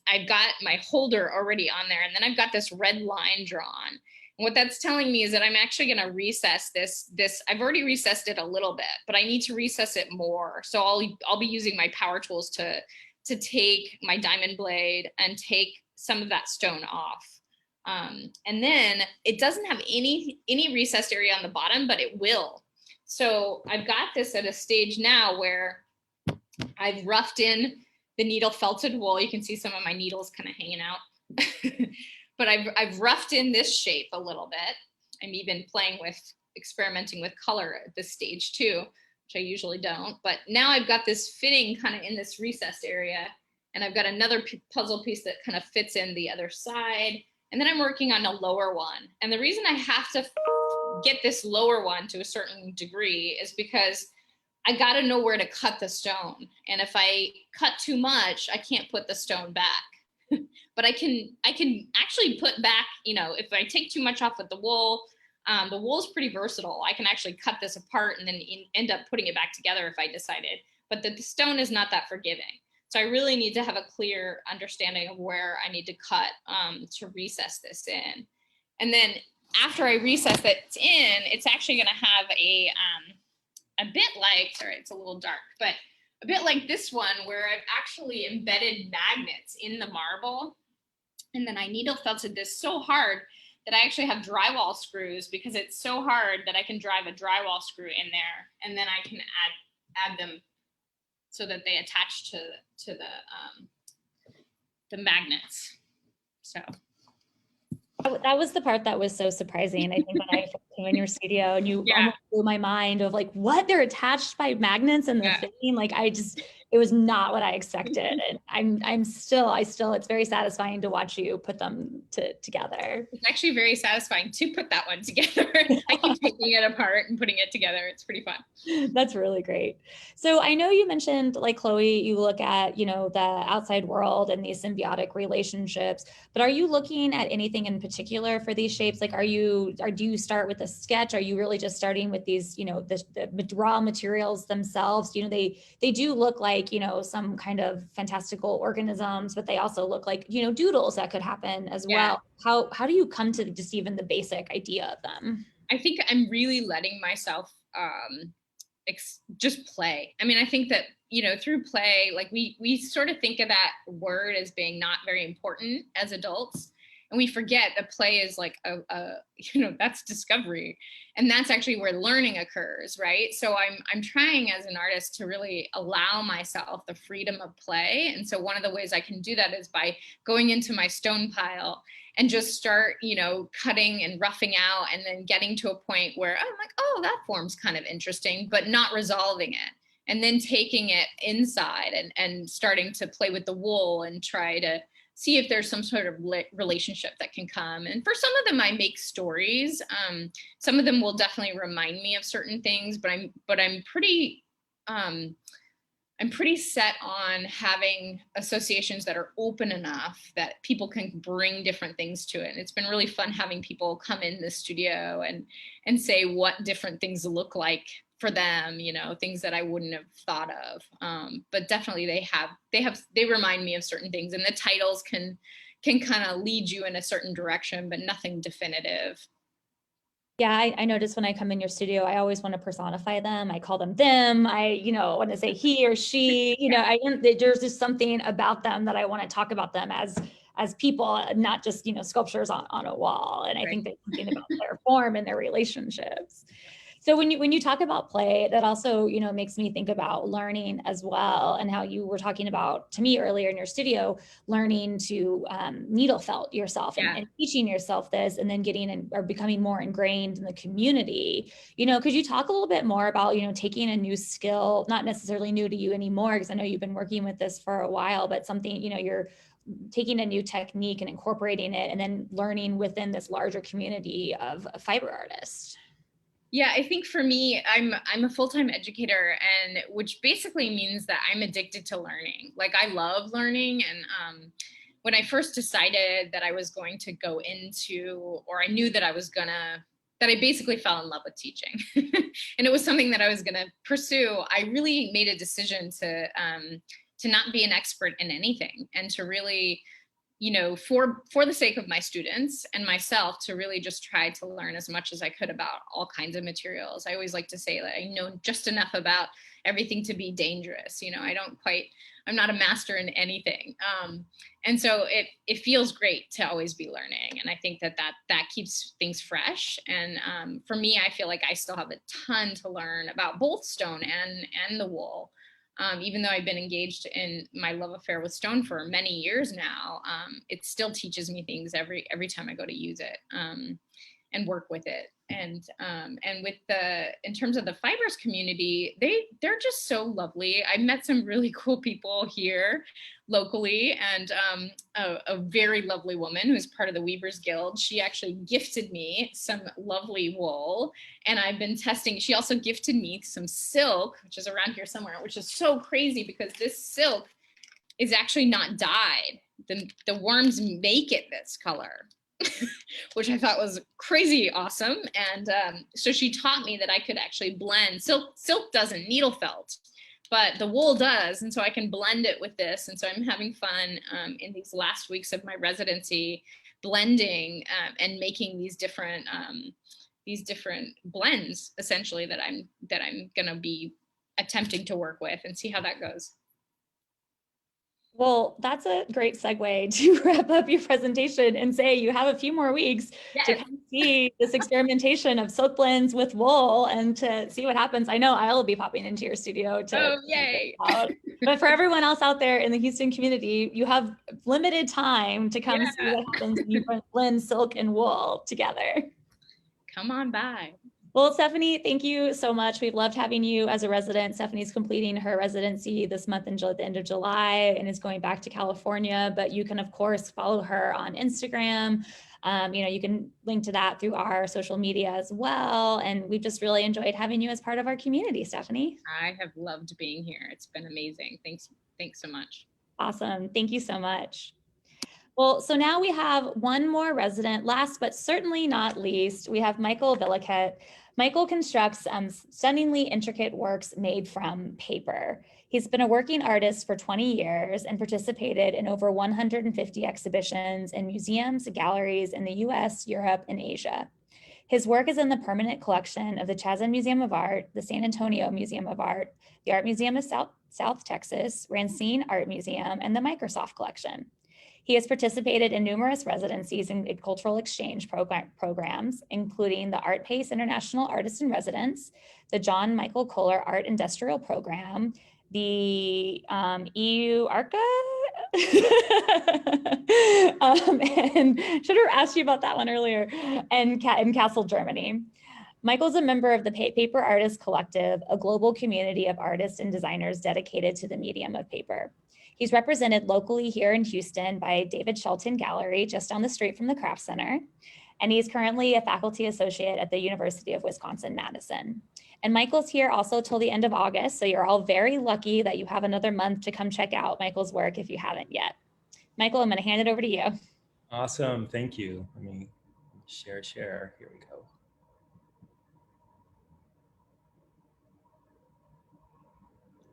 I've got my holder already on there, and then I've got this red line drawn. And what that's telling me is that I'm actually going to recess this. I've already recessed it a little bit, but I need to recess it more. So I'll be using my power tools to take my diamond blade and take some of that stone off. And then it doesn't have any recessed area on the bottom, but it will. So I've got this at a stage now where I've roughed in the needle felted wool. You can see some of my needles kind of hanging out. But I've roughed in this shape a little bit. I'm even experimenting with color at this stage too, which I usually don't. But now I've got this fitting kind of in this recessed area, and I've got another puzzle piece that kind of fits in the other side. And then I'm working on a lower one. And the reason I have to get this lower one to a certain degree is because I got to know where to cut the stone. And if I cut too much, I can't put the stone back. But I can actually put back, you know, if I take too much off with the wool is pretty versatile. I can actually cut this apart and then end up putting it back together if I decided. But the stone is not that forgiving. So I really need to have a clear understanding of where I need to cut to recess this in. And then after I recess it in, it's actually going to have a bit like, sorry, it's a little dark, but a bit like this one where I've actually embedded magnets in the marble. And then I needle felted this so hard that I actually have drywall screws, because it's so hard that I can drive a drywall screw in there, and then I can add them so that they attach to the magnets. So that was the part that was so surprising. I think when I first came in your studio, and you almost blew my mind of like, what, they're attached by magnets and the fitting. Like it was not what I expected. And I still, it's very satisfying to watch you put them together. It's actually very satisfying to put that one together. I keep taking it apart and putting it together. It's pretty fun. That's really great. So I know you mentioned, like, Chloe, you look at, you know, the outside world and these symbiotic relationships, but are you looking at anything in particular for these shapes? Like, do you start with a sketch? Are you really just starting with these, you know, the raw materials themselves? You know, they do look like like, some kind of fantastical organisms, but they also look like, doodles that could happen as well. How do you come to just even the basic idea of them? I think I'm really letting myself just play. I mean, I think that, through play, like we sort of think of that word as being not very important as adults. And we forget that play is like that's discovery. And that's actually where learning occurs, right? So I'm trying as an artist to really allow myself the freedom of play. And so one of the ways I can do that is by going into my stone pile and just start, cutting and roughing out, and then getting to a point where I'm like, oh, that form's kind of interesting, but not resolving it. And then taking it inside and starting to play with the wool and try to see if there's some sort of relationship that can come. And for some of them, I make stories. Some of them will definitely remind me of certain things, but I'm pretty set on having associations that are open enough that people can bring different things to it. And it's been really fun having people come in the studio and say what different things look like for them, things that I wouldn't have thought of. But definitely they remind me of certain things, and the titles can kind of lead you in a certain direction, but nothing definitive. Yeah, I notice when I come in your studio, I always want to personify them. I call them them. I want to say he or she. There's just something about them that I want to talk about them as people, not just sculptures on a wall. And I think there's something about their form and their relationships. So when you talk about play, that also, makes me think about learning as well, and how you were talking about, to me earlier in your studio, learning to needle felt yourself and teaching yourself this, and then getting or becoming more ingrained in the community. Could you talk a little bit more about, taking a new skill, not necessarily new to you anymore, because I know you've been working with this for a while, but something, you're taking a new technique and incorporating it, and then learning within this larger community of fiber artists? Yeah, I think for me, I'm a full-time educator, and which basically means that I'm addicted to learning. Like, I love learning. And when I first decided that I was going to go into, or I knew that that I basically fell in love with teaching, and it was something that I was gonna pursue, I really made a decision to not be an expert in anything, and to really, for the sake of my students and myself, to really just try to learn as much as I could about all kinds of materials. I always like to say that I know just enough about everything to be dangerous. I'm not a master in anything. And so it feels great to always be learning. And I think that keeps things fresh. And for me, I feel like I still have a ton to learn about both stone and the wool. Even though I've been engaged in my love affair with stone for many years now, it still teaches me things every time I go to use it and work with it. And in terms of the fibers community, they're just so lovely. I met some really cool people here locally, and a very lovely woman who's part of the Weavers Guild. She actually gifted me some lovely wool, and I've been testing. She also gifted me some silk, which is around here somewhere, which is so crazy because this silk is actually not dyed. The worms make it this color. Which I thought was crazy awesome. And so she taught me that I could actually blend. Silk doesn't needle felt, but the wool does. And so I can blend it with this. And so I'm having fun in these last weeks of my residency, blending and making these different blends, essentially, that I'm going to be attempting to work with, and see how that goes. Well, that's a great segue to wrap up your presentation and say you have a few more weeks to come see this experimentation of silk blends with wool and to see what happens. I know I'll be popping into your studio to yay. Out. But for everyone else out there in the Houston community, you have limited time to come see what happens when you blend silk and wool together. Come on by. Well, Stephanie, thank you so much. We've loved having you as a resident. Stephanie's completing her residency this month at the end of July and is going back to California, but you can, of course, follow her on Instagram. You can link to that through our social media as well. And we've just really enjoyed having you as part of our community, Stephanie. I have loved being here. It's been amazing. Thanks so much. Awesome. Thank you so much. Well, so now we have one more resident. Last but certainly not least, we have Michael Velliquette. Michael constructs stunningly intricate works made from paper. He's been a working artist for 20 years and participated in over 150 exhibitions in museums and galleries in the US, Europe, and Asia. His work is in the permanent collection of the Chasm Museum of Art, the San Antonio Museum of Art, the Art Museum of South Texas, Racine Art Museum, and the Microsoft Collection. He has participated in numerous residencies and cultural exchange programs, including the Art Pace International Artist in Residence, the John Michael Kohler Art Industrial Program, the EU ARCA, and should have asked you about that one earlier, and in Kassel, Germany. Michael's a member of the Paper Artists Collective, a global community of artists and designers dedicated to the medium of paper. He's represented locally here in Houston by David Shelton Gallery, just down the street from the Craft Center. And he's currently a faculty associate at the University of Wisconsin-Madison. And Michael's here also till the end of August, so you're all very lucky that you have another month to come check out Michael's work if you haven't yet. Michael, I'm gonna hand it over to you. Awesome, thank you. Let me share, here we go.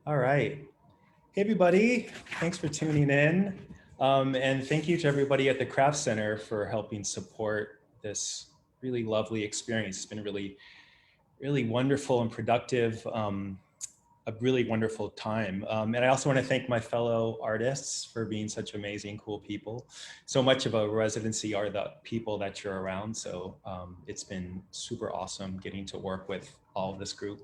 All right. Hey everybody, thanks for tuning in. And thank you to everybody at the Craft Center for helping support this really lovely experience. It's been really, really wonderful and productive, a really wonderful time. And I also want to thank my fellow artists for being such amazing, cool people. So much of a residency are the people that you're around. So it's been super awesome getting to work with all of this group.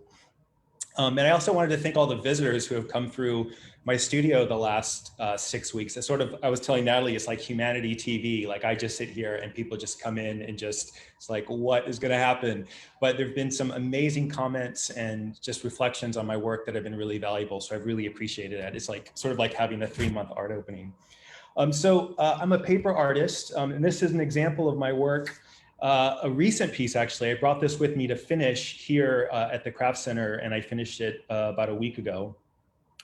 And I also wanted to thank all the visitors who have come through my studio the last 6 weeks. It's sort of, I was telling Natalie, it's like humanity TV. Like I just sit here and people just come in and just, it's like, what is gonna happen? But there've been some amazing comments and just reflections on my work that have been really valuable. So I've really appreciated it. It's like, sort of like having a 3-month art opening. So I'm a paper artist, and this is an example of my work. A recent piece, actually. I brought this with me to finish here at the Craft Center, and I finished it about a week ago,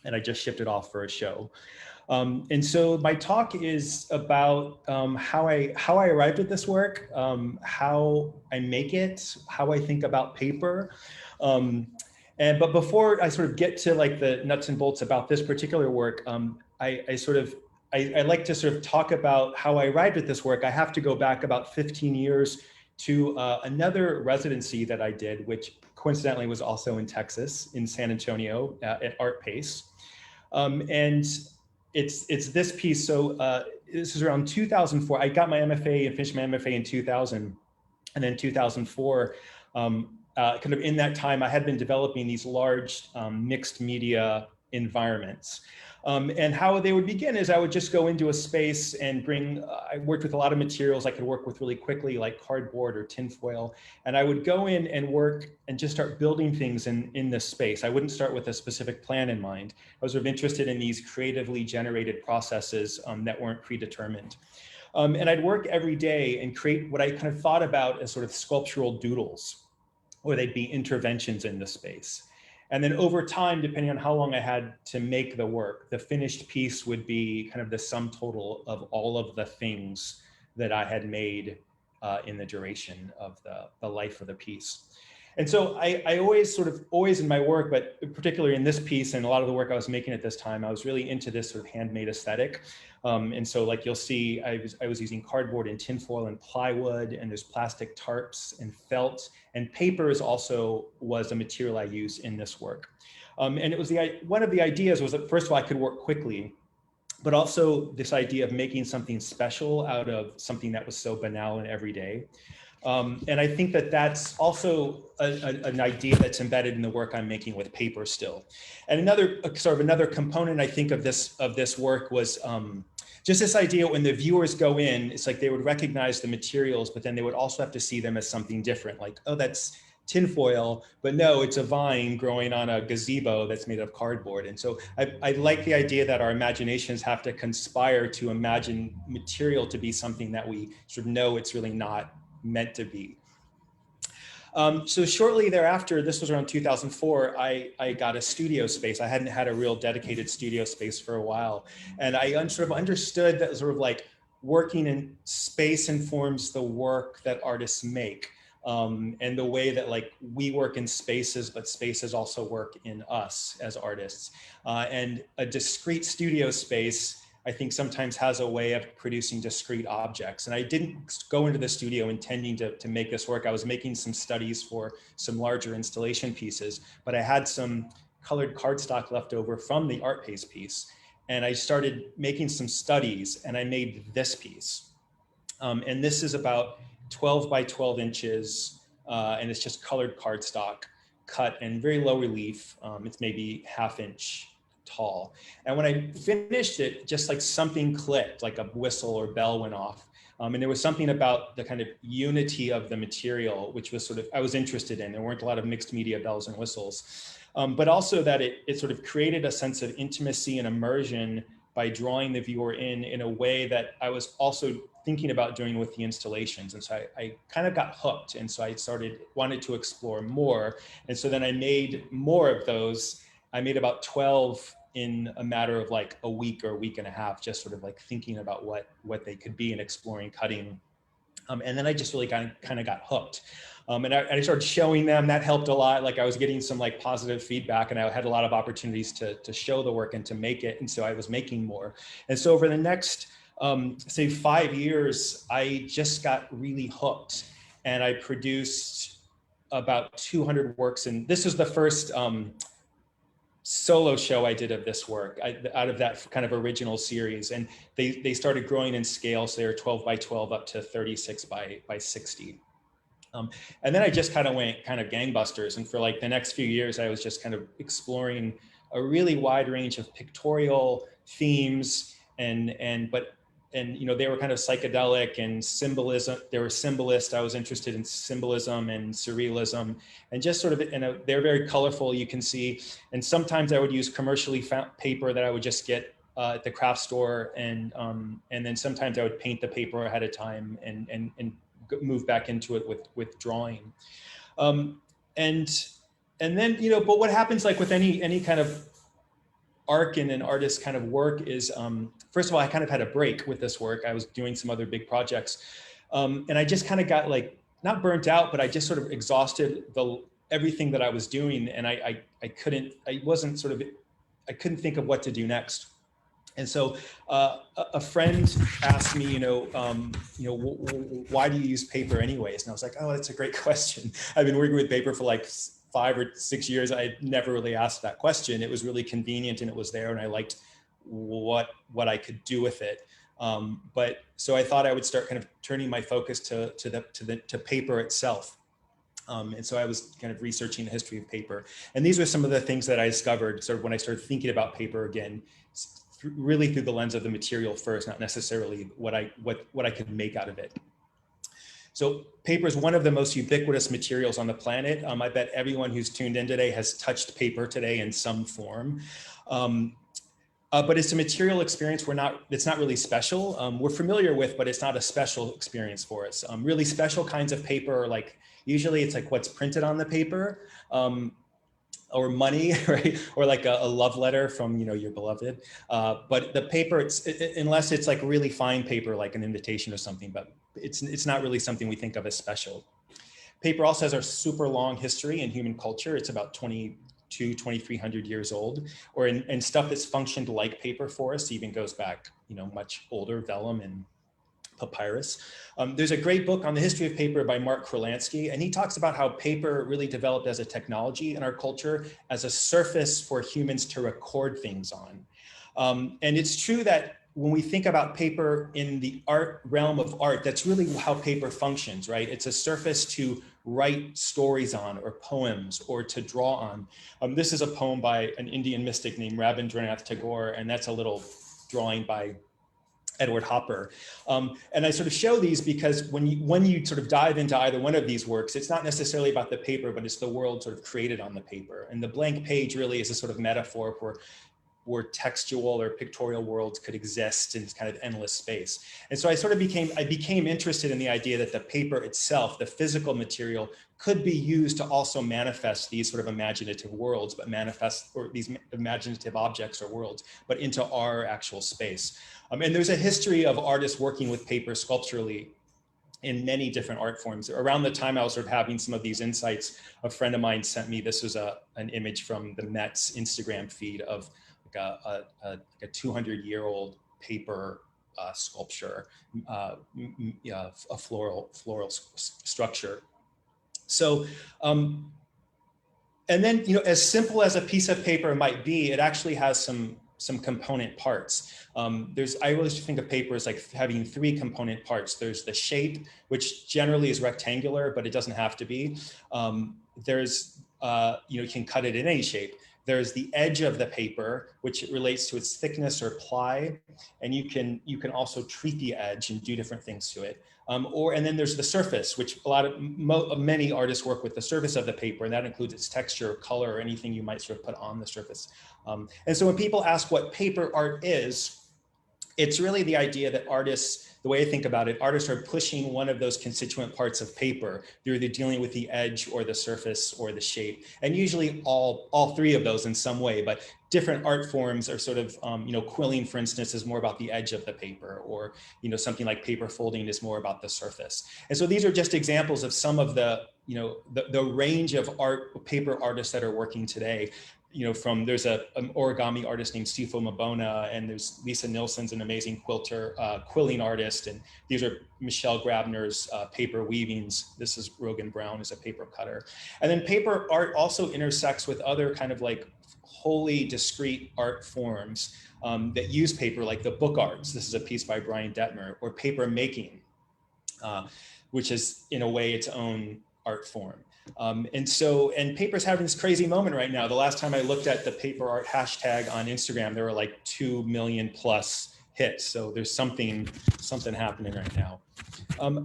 and I just shipped it off for a show. And so my talk is about how I arrived at this work, how I make it, how I think about paper. But before I sort of get to like the nuts and bolts about this particular work, I like to sort of talk about how I arrived at this work. I have to go back about 15 years to another residency that I did, which coincidentally was also in Texas, in San Antonio at Art Pace. And it's this piece. So this is around 2004. I got my MFA and finished my MFA in 2000. And then 2004, kind of in that time, I had been developing these large mixed media environments. And how they would begin is I would just go into a space and bring, I worked with a lot of materials I could work with really quickly, like cardboard or tinfoil. And I would go in and work and just start building things in this space. I wouldn't start with a specific plan in mind. I was sort of interested in these creatively generated processes that weren't predetermined. And I'd work every day and create what I kind of thought about as sort of sculptural doodles, or they'd be interventions in the space. And then over time, depending on how long I had to make the work, the finished piece would be kind of the sum total of all of the things that I had made in the duration of the life of the piece. And so I always in my work, but particularly in this piece and a lot of the work I was making at this time, I was really into this sort of handmade aesthetic. And so like you'll see, I was using cardboard and tinfoil and plywood, and there's plastic tarps and felt, and paper was a material I used in this work. And it was one of the ideas was that first of all, I could work quickly, but also this idea of making something special out of something that was so banal and everyday. And I think that that's also an idea that's embedded in the work I'm making with paper still. And another component I think of this work was just this idea when the viewers go in, it's like they would recognize the materials, but then they would also have to see them as something different, like, oh, that's tinfoil, but no, it's a vine growing on a gazebo that's made of cardboard. And so I like the idea that our imaginations have to conspire to imagine material to be something that we sort of know it's really not meant to be. So shortly thereafter, this was around 2004, I got a studio space. I hadn't had a real dedicated studio space for a while. And I sort of understood that sort of like working in space informs the work that artists make. And the way that like we work in spaces, but spaces also work in us as artists. And a discrete studio space, I think sometimes has a way of producing discrete objects. And I didn't go into the studio intending to make this work. I was making some studies for some larger installation pieces, but I had some colored cardstock left over from the art paste piece. And I started making some studies and I made this piece. And this is about 12 by 12 inches, and it's just colored cardstock cut and very low relief. It's maybe ½ inch tall. And when I finished it, just like something clicked, like a whistle or bell went off. And there was something about the kind of unity of the material, which was sort of, I was interested in. There weren't a lot of mixed media bells and whistles, but also that it sort of created a sense of intimacy and immersion by drawing the viewer in a way that I was also thinking about doing with the installations. And so I kind of got hooked. And so I wanted to explore more. And so then I made more of those. I made about 12 in a matter of like a week or a week and a half, just sort of like thinking about what they could be and exploring cutting. And then I just really kind of got hooked. And I started showing them. That helped a lot. Like I was getting some like positive feedback, and I had a lot of opportunities to show the work and to make it. And so I was making more. And so over the next, say 5 years, I just got really hooked, and I produced about 200 works. And this was the first solo show I did of this work out of that kind of original series. And they started growing in scale. So they were 12 by 12 up to 36 by 60. And then I just kind of went kind of gangbusters. And for like the next few years, I was just kind of exploring a really wide range of pictorial themes and you know, they were kind of psychedelic and symbolism. They were symbolist. I was interested in symbolism and surrealism, and just sort of, they're very colorful, you can see. And sometimes I would use commercially found paper that I would just get at the craft store, and then sometimes I would paint the paper ahead of time and move back into it with drawing. And then, you know, but what happens like with any kind of arc in an artist's kind of work is, first of all, I kind of had a break with this work. I was doing some other big projects. And I just kind of got like, not burnt out, but I just sort of exhausted everything that I was doing. And I couldn't think of what to do next. And so a friend asked me, why do you use paper anyways? And I was like, oh, that's a great question. I've been working with paper for like 5 or 6 years. I never really asked that question. It was really convenient and it was there, and I liked what I could do with it. But so I thought I would start kind of turning my focus to paper itself. And so I was kind of researching the history of paper. And these were some of the things that I discovered sort of when I started thinking about paper again, really through the lens of the material first, not necessarily what I could make out of it. So paper is one of the most ubiquitous materials on the planet. I bet everyone who's tuned in today has touched paper today in some form. But it's a material experience it's not really special. We're familiar with, but it's not a special experience for us. Really special kinds of paper are like, usually it's like what's printed on the paper, or money, right? Or like a love letter from, your beloved. But the paper, unless it's like really fine paper, like an invitation or something, but it's not really something we think of as special. Paper also has a super long history in human culture. It's about 2,300 years old, and stuff that's functioned like paper for us even goes back, much older, vellum and papyrus. There's a great book on the history of paper by Mark Kurlansky, and he talks about how paper really developed as a technology in our culture as a surface for humans to record things on. And it's true that when we think about paper in the art realm of art, that's really how paper functions, right? It's a surface to write stories on, or poems, or to draw on. This is a poem by an Indian mystic named Rabindranath Tagore, and that's a little drawing by Edward Hopper. And I sort of show these because when you sort of dive into either one of these works, it's not necessarily about the paper, but it's the world sort of created on the paper. And the blank page really is a sort of metaphor for where textual or pictorial worlds could exist in kind of endless space. And so I sort of became interested in the idea that the paper itself, the physical material, could be used to also manifest these sort of imaginative worlds, but manifest, or these imaginative objects or worlds, but into our actual space. And there's a history of artists working with paper sculpturally in many different art forms. Around the time I was sort of having some of these insights, a friend of mine sent me, this was an image from the Met's Instagram feed of like a 200-year-old paper sculpture, a floral structure. So, and then, you know, as simple as a piece of paper might be, it actually has some component parts. I always think of paper as like having 3 component parts. There's the shape, which generally is rectangular, but it doesn't have to be. You can cut it in any shape. There's the edge of the paper, which relates to its thickness or ply. And you can also treat the edge and do different things to it. And then there's the surface, which many artists work with the surface of the paper, and that includes its texture, color, or anything you might sort of put on the surface. And so when people ask what paper art is, it's really the idea that artists, the way I think about it, artists are pushing one of those constituent parts of paper. They're either dealing with the edge or the surface or the shape, and usually all 3 of those in some way, but different art forms are sort of, quilling, for instance, is more about the edge of the paper, or, something like paper folding is more about the surface. And so these are just examples of some of the range of paper artists that are working today. There's an origami artist named Sifo Mabona, and there's Lisa Nilsson's an amazing quilter, quilling artist. And these are Michelle Grabner's paper weavings. This is Rogan Brown, who's a paper cutter. And then paper art also intersects with other kind of like wholly discrete art forms that use paper, like the book arts. This is a piece by Brian Detmer, or paper making, which is in a way its own art form. And paper's having this crazy moment right now. The last time I looked at the paper art hashtag on Instagram, there were like 2 million plus hits. So there's something happening right now.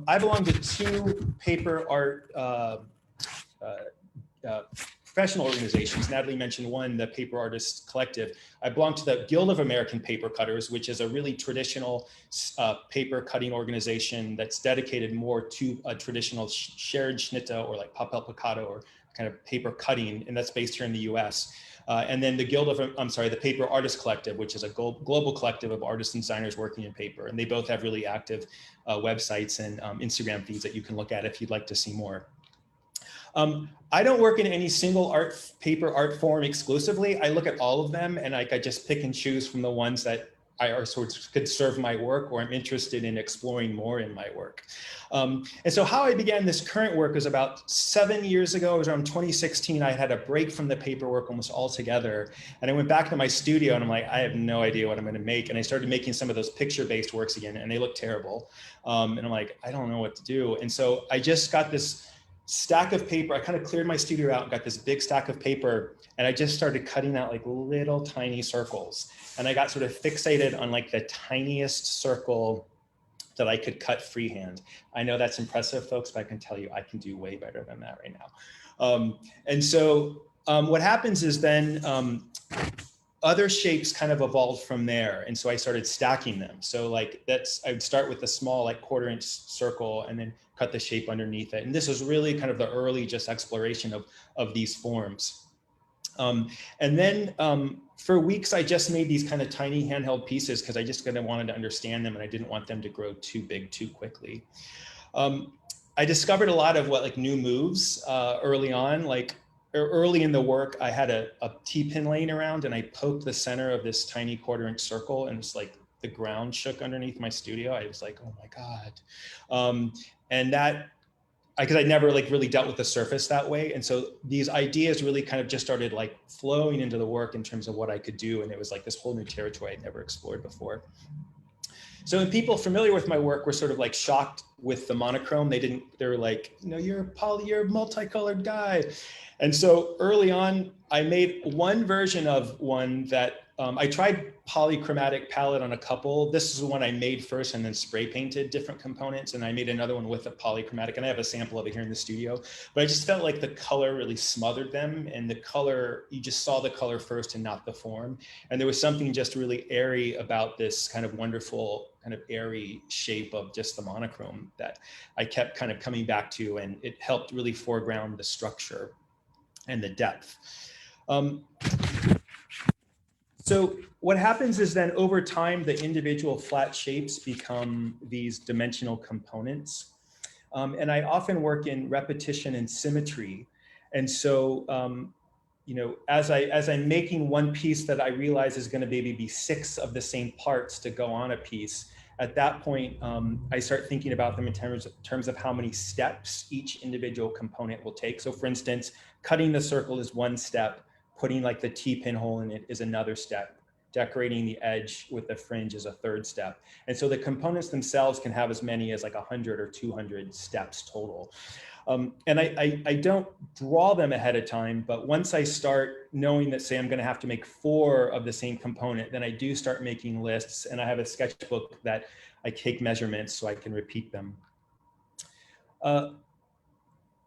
I belong to 2 paper art professional organizations. Natalie mentioned one, the Paper Artists Collective. I belong to the Guild of American Paper Cutters, which is a really traditional paper cutting organization that's dedicated more to a traditional shared schnitte, or like papel picado, or kind of paper cutting, and that's based here in the US. And then the Paper Artists Collective, which is a global collective of artists and designers working in paper. And they both have really active websites and Instagram feeds that you can look at if you'd like to see more. I don't work in any single paper art form exclusively. I look at all of them, and I just pick and choose from the ones that could serve my work, or I'm interested in exploring more in my work. And so how I began this current work was about 7 years ago. It was around 2016. I had a break from the paperwork almost altogether. And I went back to my studio, and I'm like, I have no idea what I'm going to make. And I started making some of those picture-based works again, and they look terrible. And I'm like, I don't know what to do. And so I just got this stack of paper. I kind of cleared my studio out and got this big stack of paper, and I just started cutting out like little tiny circles. And I got sort of fixated on like the tiniest circle that I could cut freehand. I know that's impressive, folks, but I can tell you I can do way better than that right now. And so what happens is then other shapes kind of evolved from there. And so I started stacking them. So like I would start with a small like 1/4-inch circle, and then cut the shape underneath it. And this was really kind of the early just exploration of these forms. And then for weeks, I just made these kind of tiny handheld pieces because I just kind of wanted to understand them, and I didn't want them to grow too big too quickly. I discovered a lot of new moves early on. Early in the work, I had a T-pin laying around, and I poked the center of this tiny 1/4-inch circle, and it's like the ground shook underneath my studio. I was like, oh my God. And that, because I never really dealt with the surface that way. And so these ideas really kind of just started flowing into the work in terms of what I could do. And it was like this whole new territory I'd never explored before. So when people familiar with my work were sort of shocked with the monochrome, they were like, you're a multicolored guy. And so early on, I made one version of one that I tried polychromatic palette on a couple. This is the one I made first and then spray painted different components. And I made another one with a polychromatic, and I have a sample of it here in the studio. But I just felt like the color really smothered them, and the color, you just saw the color first and not the form. And there was something just really airy about this kind of wonderful, kind of airy shape of just the monochrome that I kept kind of coming back to, and it helped really foreground the structure and the depth. So what happens is then over time, the individual flat shapes become these dimensional components. And I often work in repetition and symmetry. And so, you know, as I'm making one piece that I realize is gonna maybe be 6 of the same parts to go on a piece, at that point, I start thinking about them in terms of how many steps each individual component will take. So for instance, cutting the circle is 1 step, putting like the T-pin hole in it is another step, decorating the edge with the fringe is a 3rd step. And so the components themselves can have as many as like 100 or 200 steps total. And I don't draw them ahead of time, but once I start knowing that, say, I'm gonna have to make 4 of the same component, then I do start making lists, and I have a sketchbook that I take measurements so I can repeat them.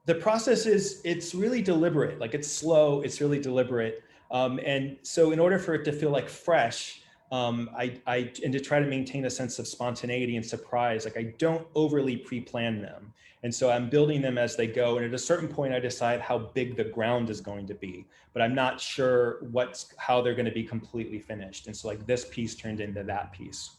The process is, it's really deliberate, like it's slow, it's really deliberate. And so in order for it to feel like fresh, and to try to maintain a sense of spontaneity and surprise, like I don't overly pre-plan them. And so I'm building them as they go. And at a certain point, I decide how big the ground is going to be, but I'm not sure how they're going to be completely finished. And so like this piece turned into that piece.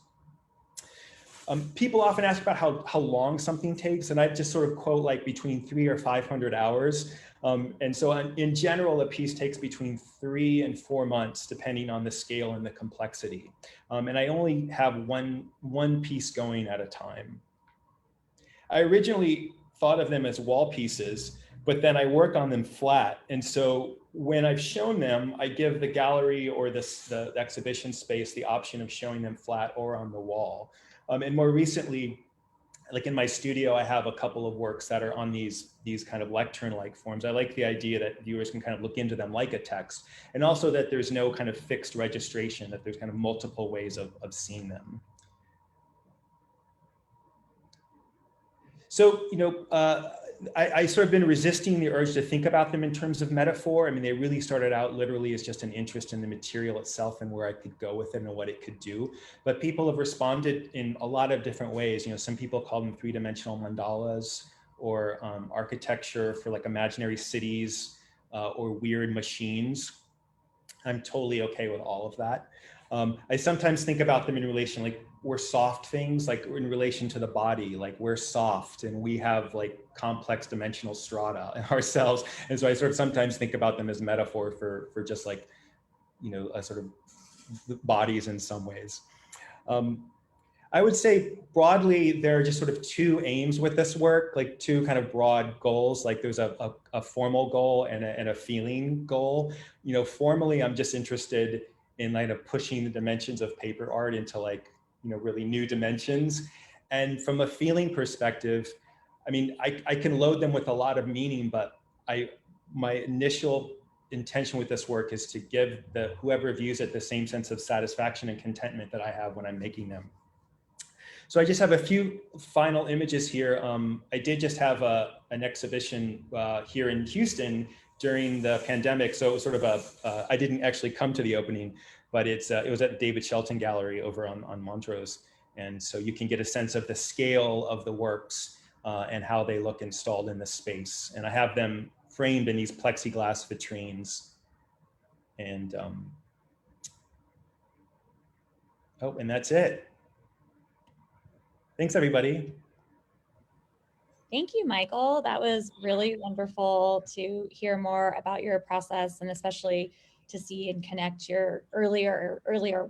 People often ask about how long something takes, and I just sort of quote like between 300 or 500 hours. And so in general, a piece takes between 3 and 4 months, depending on the scale and the complexity. And I only have one piece going at a time. I originally thought of them as wall pieces, but then I work on them flat. And so when I've shown them, I give the gallery or the exhibition space the option of showing them flat or on the wall. And more recently, like in my studio, I have a couple of works that are on these kind of lectern-like forms. I like the idea that viewers can kind of look into them like a text, and also that there's no kind of fixed registration, that there's kind of multiple ways of seeing them. So, you know, I sort of been resisting the urge to think about them in terms of metaphor. I mean, they really started out literally as just an interest in the material itself and where I could go with it and what it could do. But people have responded in a lot of different ways. You know, some people call them 3-dimensional mandalas, or architecture for like imaginary cities, or weird machines. I'm totally okay with all of that. I sometimes think about them in relation, like we're soft things, like in relation to the body, like we're soft and we have like complex dimensional strata in ourselves. And so I sort of sometimes think about them as metaphor for just like, you know, a sort of bodies in some ways. I would say broadly, there are just sort of 2 aims with this work, like 2 kind of broad goals. Like there's a formal goal and a feeling goal. You know, formally, I'm just interested in kind of pushing the dimensions of paper art into like, you know, really new dimensions. And from a feeling perspective, I mean, I can load them with a lot of meaning, but my initial intention with this work is to give whoever views it the same sense of satisfaction and contentment that I have when I'm making them. So I just have a few final images here. I did just have an exhibition here in Houston during the pandemic. So it was sort of I didn't actually come to the opening, but it was at the David Shelton Gallery over on Montrose. And so you can get a sense of the scale of the works and how they look installed in the space. And I have them framed in these plexiglass vitrines. And oh, and that's it. Thanks, everybody. Thank you, Michael. That was really wonderful to hear more about your process, and especially to see and connect your earlier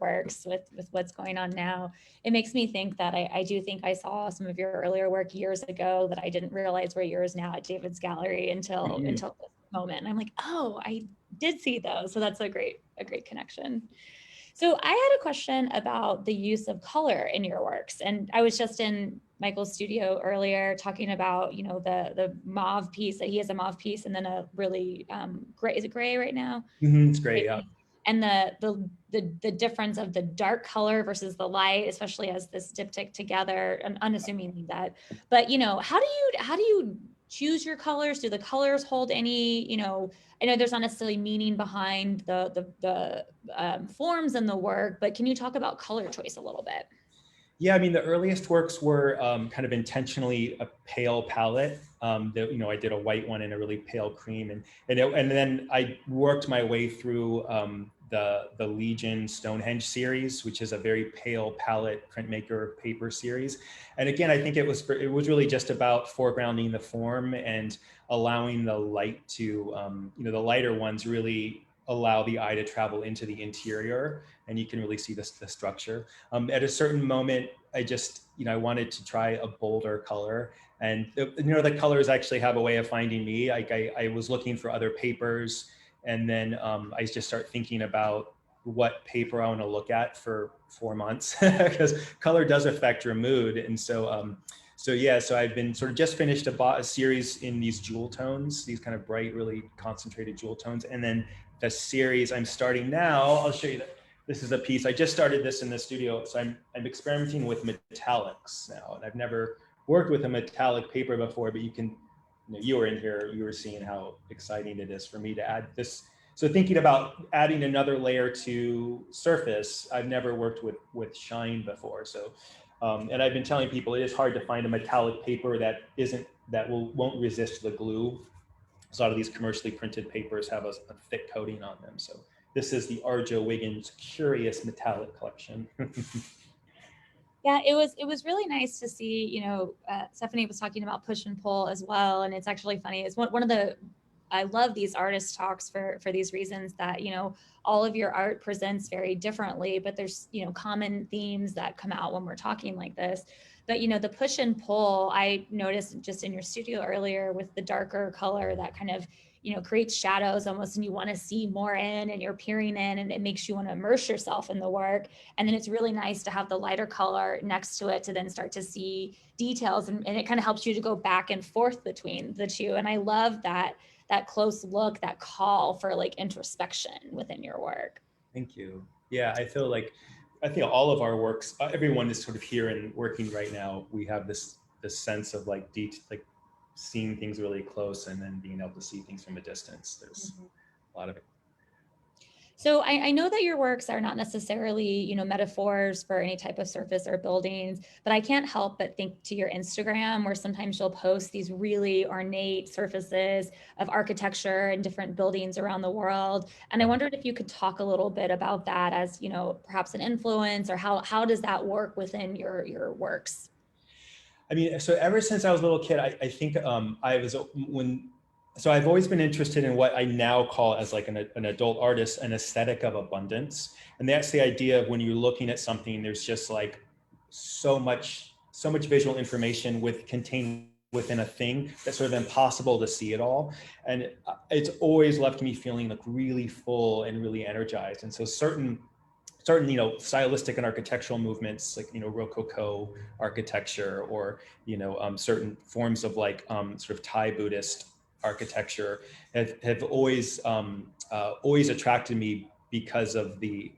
works with what's going on now. It makes me think that I do think I saw some of your earlier work years ago that I didn't realize were yours now at David's Gallery until this moment. And I'm like, oh, I did see those. So that's a great connection. So I had a question about the use of color in your works. And I was just in Michael's studio earlier talking about, you know, the mauve piece, that he has a mauve piece and then a really gray, is it gray right now? It's gray, yeah. and the difference of the dark color versus the light, especially as this diptych together, and unassuming that. But, how do you choose your colors? Do the colors hold any, I know there's not necessarily meaning behind the forms in the work, but can you talk about color choice a little bit? Yeah, I mean, the earliest works were kind of intentionally a pale palette. I did a white one and a really pale cream, and then I worked my way through the Legion Stonehenge series, which is a very pale palette printmaker paper series. And again, I think it was really just about foregrounding the form and allowing the light to, the lighter ones really allow the eye to travel into the interior, and you can really see the structure. At a certain moment, I just, I wanted to try a bolder color, and the colors actually have a way of finding me. Like I was looking for other papers, and then I just start thinking about what paper I want to look at for 4 months, because color does affect your mood. And so, so I've been sort of just finished a series in these jewel tones, these kind of bright, really concentrated jewel tones. And then the series I'm starting now, I'll show you that. This is a piece, I just started this in the studio. So I'm experimenting with metallics now. And I've never worked with a metallic paper before, but you were in here, you were seeing how exciting it is for me to add this. So thinking about adding another layer to surface, I've never worked with shine before. So, and I've been telling people it is hard to find a metallic paper that won't resist the glue. So a lot of these commercially printed papers have a thick coating on them. So this is the Arjo Wiggins Curious Metallic Collection. Yeah, it was really nice to see, Stephanie was talking about push and pull as well. And it's actually funny. It's one of the, I love these artist talks for these reasons that, all of your art presents very differently, but there's, common themes that come out when we're talking like this. But, the push and pull, I noticed just in your studio earlier with the darker color that kind of, creates shadows almost, and you want to see more in, and you're peering in, and it makes you want to immerse yourself in the work. And then it's really nice to have the lighter color next to it to then start to see details, and it kind of helps you to go back and forth between the two. And I love that close look, that call for like introspection within your work. Thank you. Yeah, I think all of our works, everyone is sort of here and working right now. We have this sense of like seeing things really close, and then being able to see things from a distance. There's a lot of it. So I know that your works are not necessarily, metaphors for any type of surface or buildings, but I can't help but think to your Instagram, where sometimes you'll post these really ornate surfaces of architecture and different buildings around the world. And I wondered if you could talk a little bit about that as, perhaps an influence, or how does that work within your works? I mean, so ever since I was a little kid, I think so I've always been interested in what I now call, as like an adult artist, an aesthetic of abundance. And that's the idea of when you're looking at something, there's just like so much visual information contained within a thing that's sort of impossible to see it all. And it's always left me feeling like really full and really energized. And so certain stylistic and architectural movements, like Rococo architecture, or certain forms of like sort of Thai Buddhist architecture have always attracted me, because of the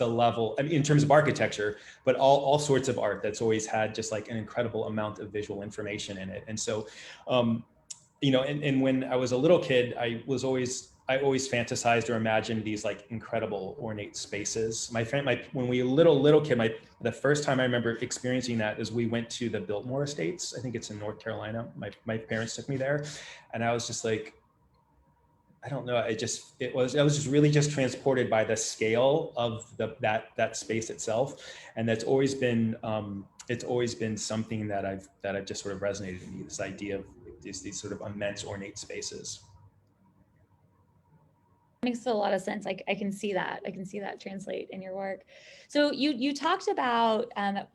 level, I mean, in terms of architecture, but all sorts of art that's always had just like an incredible amount of visual information in it. And so and when I was a little kid, I always fantasized or imagined these like incredible ornate spaces. When we were little kid, the first time I remember experiencing that is we went to the Biltmore Estates. I think it's in North Carolina. My parents took me there, and I was just like, I don't know. I was just really just transported by the scale of that space itself, and that's always been it's always been something that I've just sort of resonated with me. This idea of these sort of immense ornate spaces. Makes a lot of sense. I can see that. I can see that translate in your work. So you talked about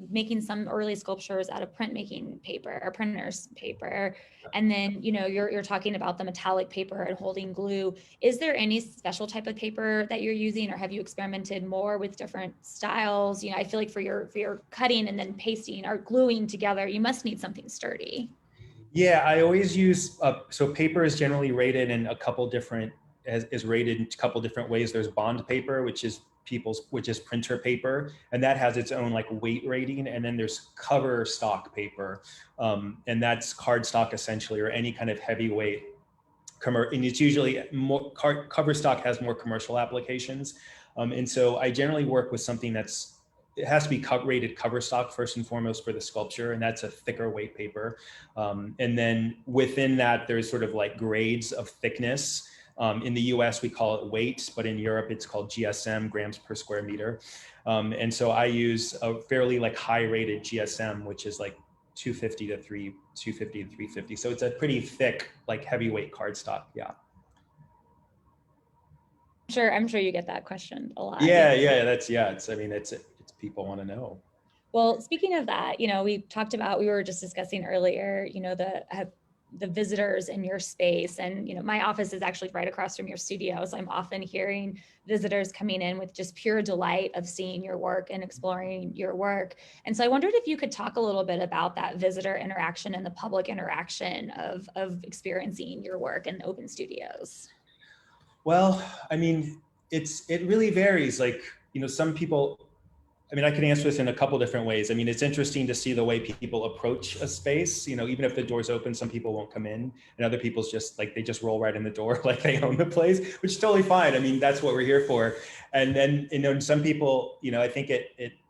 making some early sculptures out of printmaking paper or printer's paper, and then you're talking about the metallic paper and holding glue. Is there any special type of paper that you're using, or have you experimented more with different styles? I feel like for your cutting and then pasting or gluing together, you must need something sturdy. Yeah, I always use so paper is generally rated in a couple different is rated in a couple different ways. There's bond paper, which is printer paper, and that has its own like weight rating. And then there's cover stock paper, and that's card stock essentially, or any kind of heavyweight. And it's usually more cover stock has more commercial applications, and so I generally work with something it has to be rated cover stock first and foremost for the sculpture, and that's a thicker weight paper. And then within that, there's sort of like grades of thickness. In the US, we call it weight, but in Europe, it's called GSM, grams per square meter. And so I use a fairly like high rated GSM, which is like 250 to 350. So it's a pretty thick, like heavyweight cardstock. Yeah. I'm sure you get that question a lot. Yeah. It's people want to know. Well, speaking of that, we talked about, we were just discussing earlier, the visitors in your space, and my office is actually right across from your studio, so I'm often hearing visitors coming in with just pure delight of seeing your work and exploring your work. And so I wondered if you could talk a little bit about that visitor interaction and the public interaction of experiencing your work in open studios. Well, I mean, it really varies. Like, some people, I can answer this in a couple different ways. It's interesting to see the way people approach a space. Even if the door's open, some people won't come in, and other people's just like, they just roll right in the door like they own the place, which is totally fine. That's what we're here for. And then, some people, I think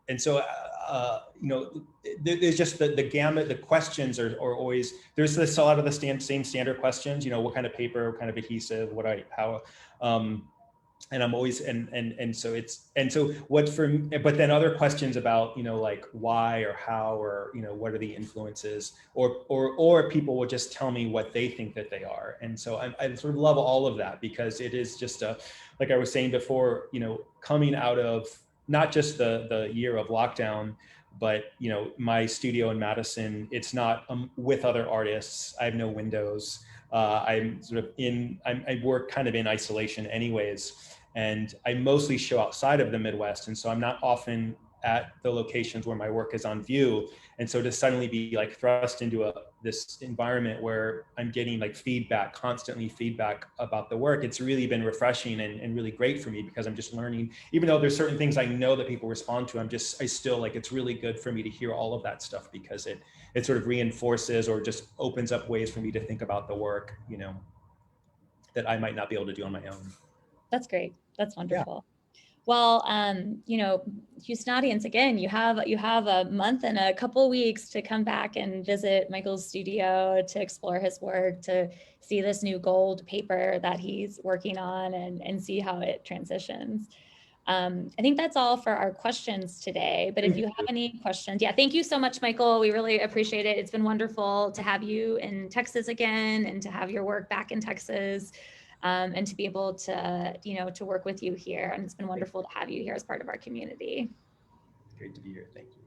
and so, there's just the gamut. The questions are always, there's a lot of the same standard questions. What kind of paper, what kind of adhesive, and I'm always, but then other questions about, like why or how, or, what are the influences, or people will just tell me what they think that they are. And so I sort of love all of that, because it is just like I was saying before, coming out of not just the year of lockdown, but, my studio in Madison, it's not with other artists. I have no windows. I'm sort of I work kind of in isolation anyways. And I mostly show outside of the Midwest. And so I'm not often at the locations where my work is on view. And so to suddenly be like thrust into this environment where I'm getting like constantly feedback about the work, it's really been refreshing and really great for me, because I'm just learning. Even though there's certain things I know that people respond to, I still like, it's really good for me to hear all of that stuff, because it sort of reinforces or just opens up ways for me to think about the work, that I might not be able to do on my own. That's great. That's wonderful. Yeah. Well, Houston audience, again, you have a month and a couple weeks to come back and visit Michael's studio, to explore his work, to see this new gold paper that he's working on, and see how it transitions. I think that's all for our questions today, but if you have any questions, thank you so much, Michael. We really appreciate it. It's been wonderful to have you in Texas again, and to have your work back in Texas. And to be able to, to work with you here. And it's been wonderful to have you here as part of our community. Great to be here. Thank you.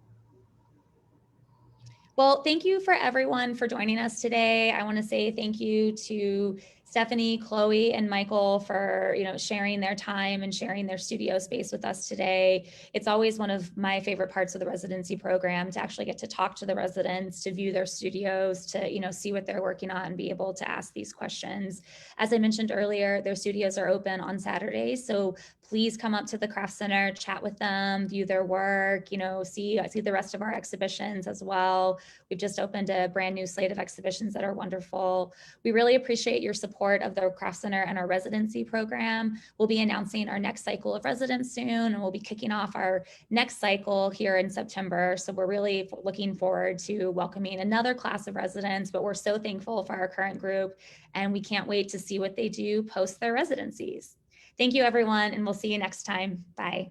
Well, thank you for everyone for joining us today. I want to say thank you to Stephanie, Chloe, and Michael for sharing their time and sharing their studio space with us today. It's always one of my favorite parts of the residency program, to actually get to talk to the residents, to view their studios, to see what they're working on, and be able to ask these questions. As I mentioned earlier, their studios are open on Saturdays, so please come up to the Craft Center, chat with them, view their work, see the rest of our exhibitions as well. We've just opened a brand new slate of exhibitions that are wonderful. We really appreciate your support of the Craft Center and our residency program. We'll be announcing our next cycle of residents soon, and we'll be kicking off our next cycle here in September. So we're really looking forward to welcoming another class of residents, but we're so thankful for our current group, and we can't wait to see what they do post their residencies. Thank you, everyone, and we'll see you next time. Bye.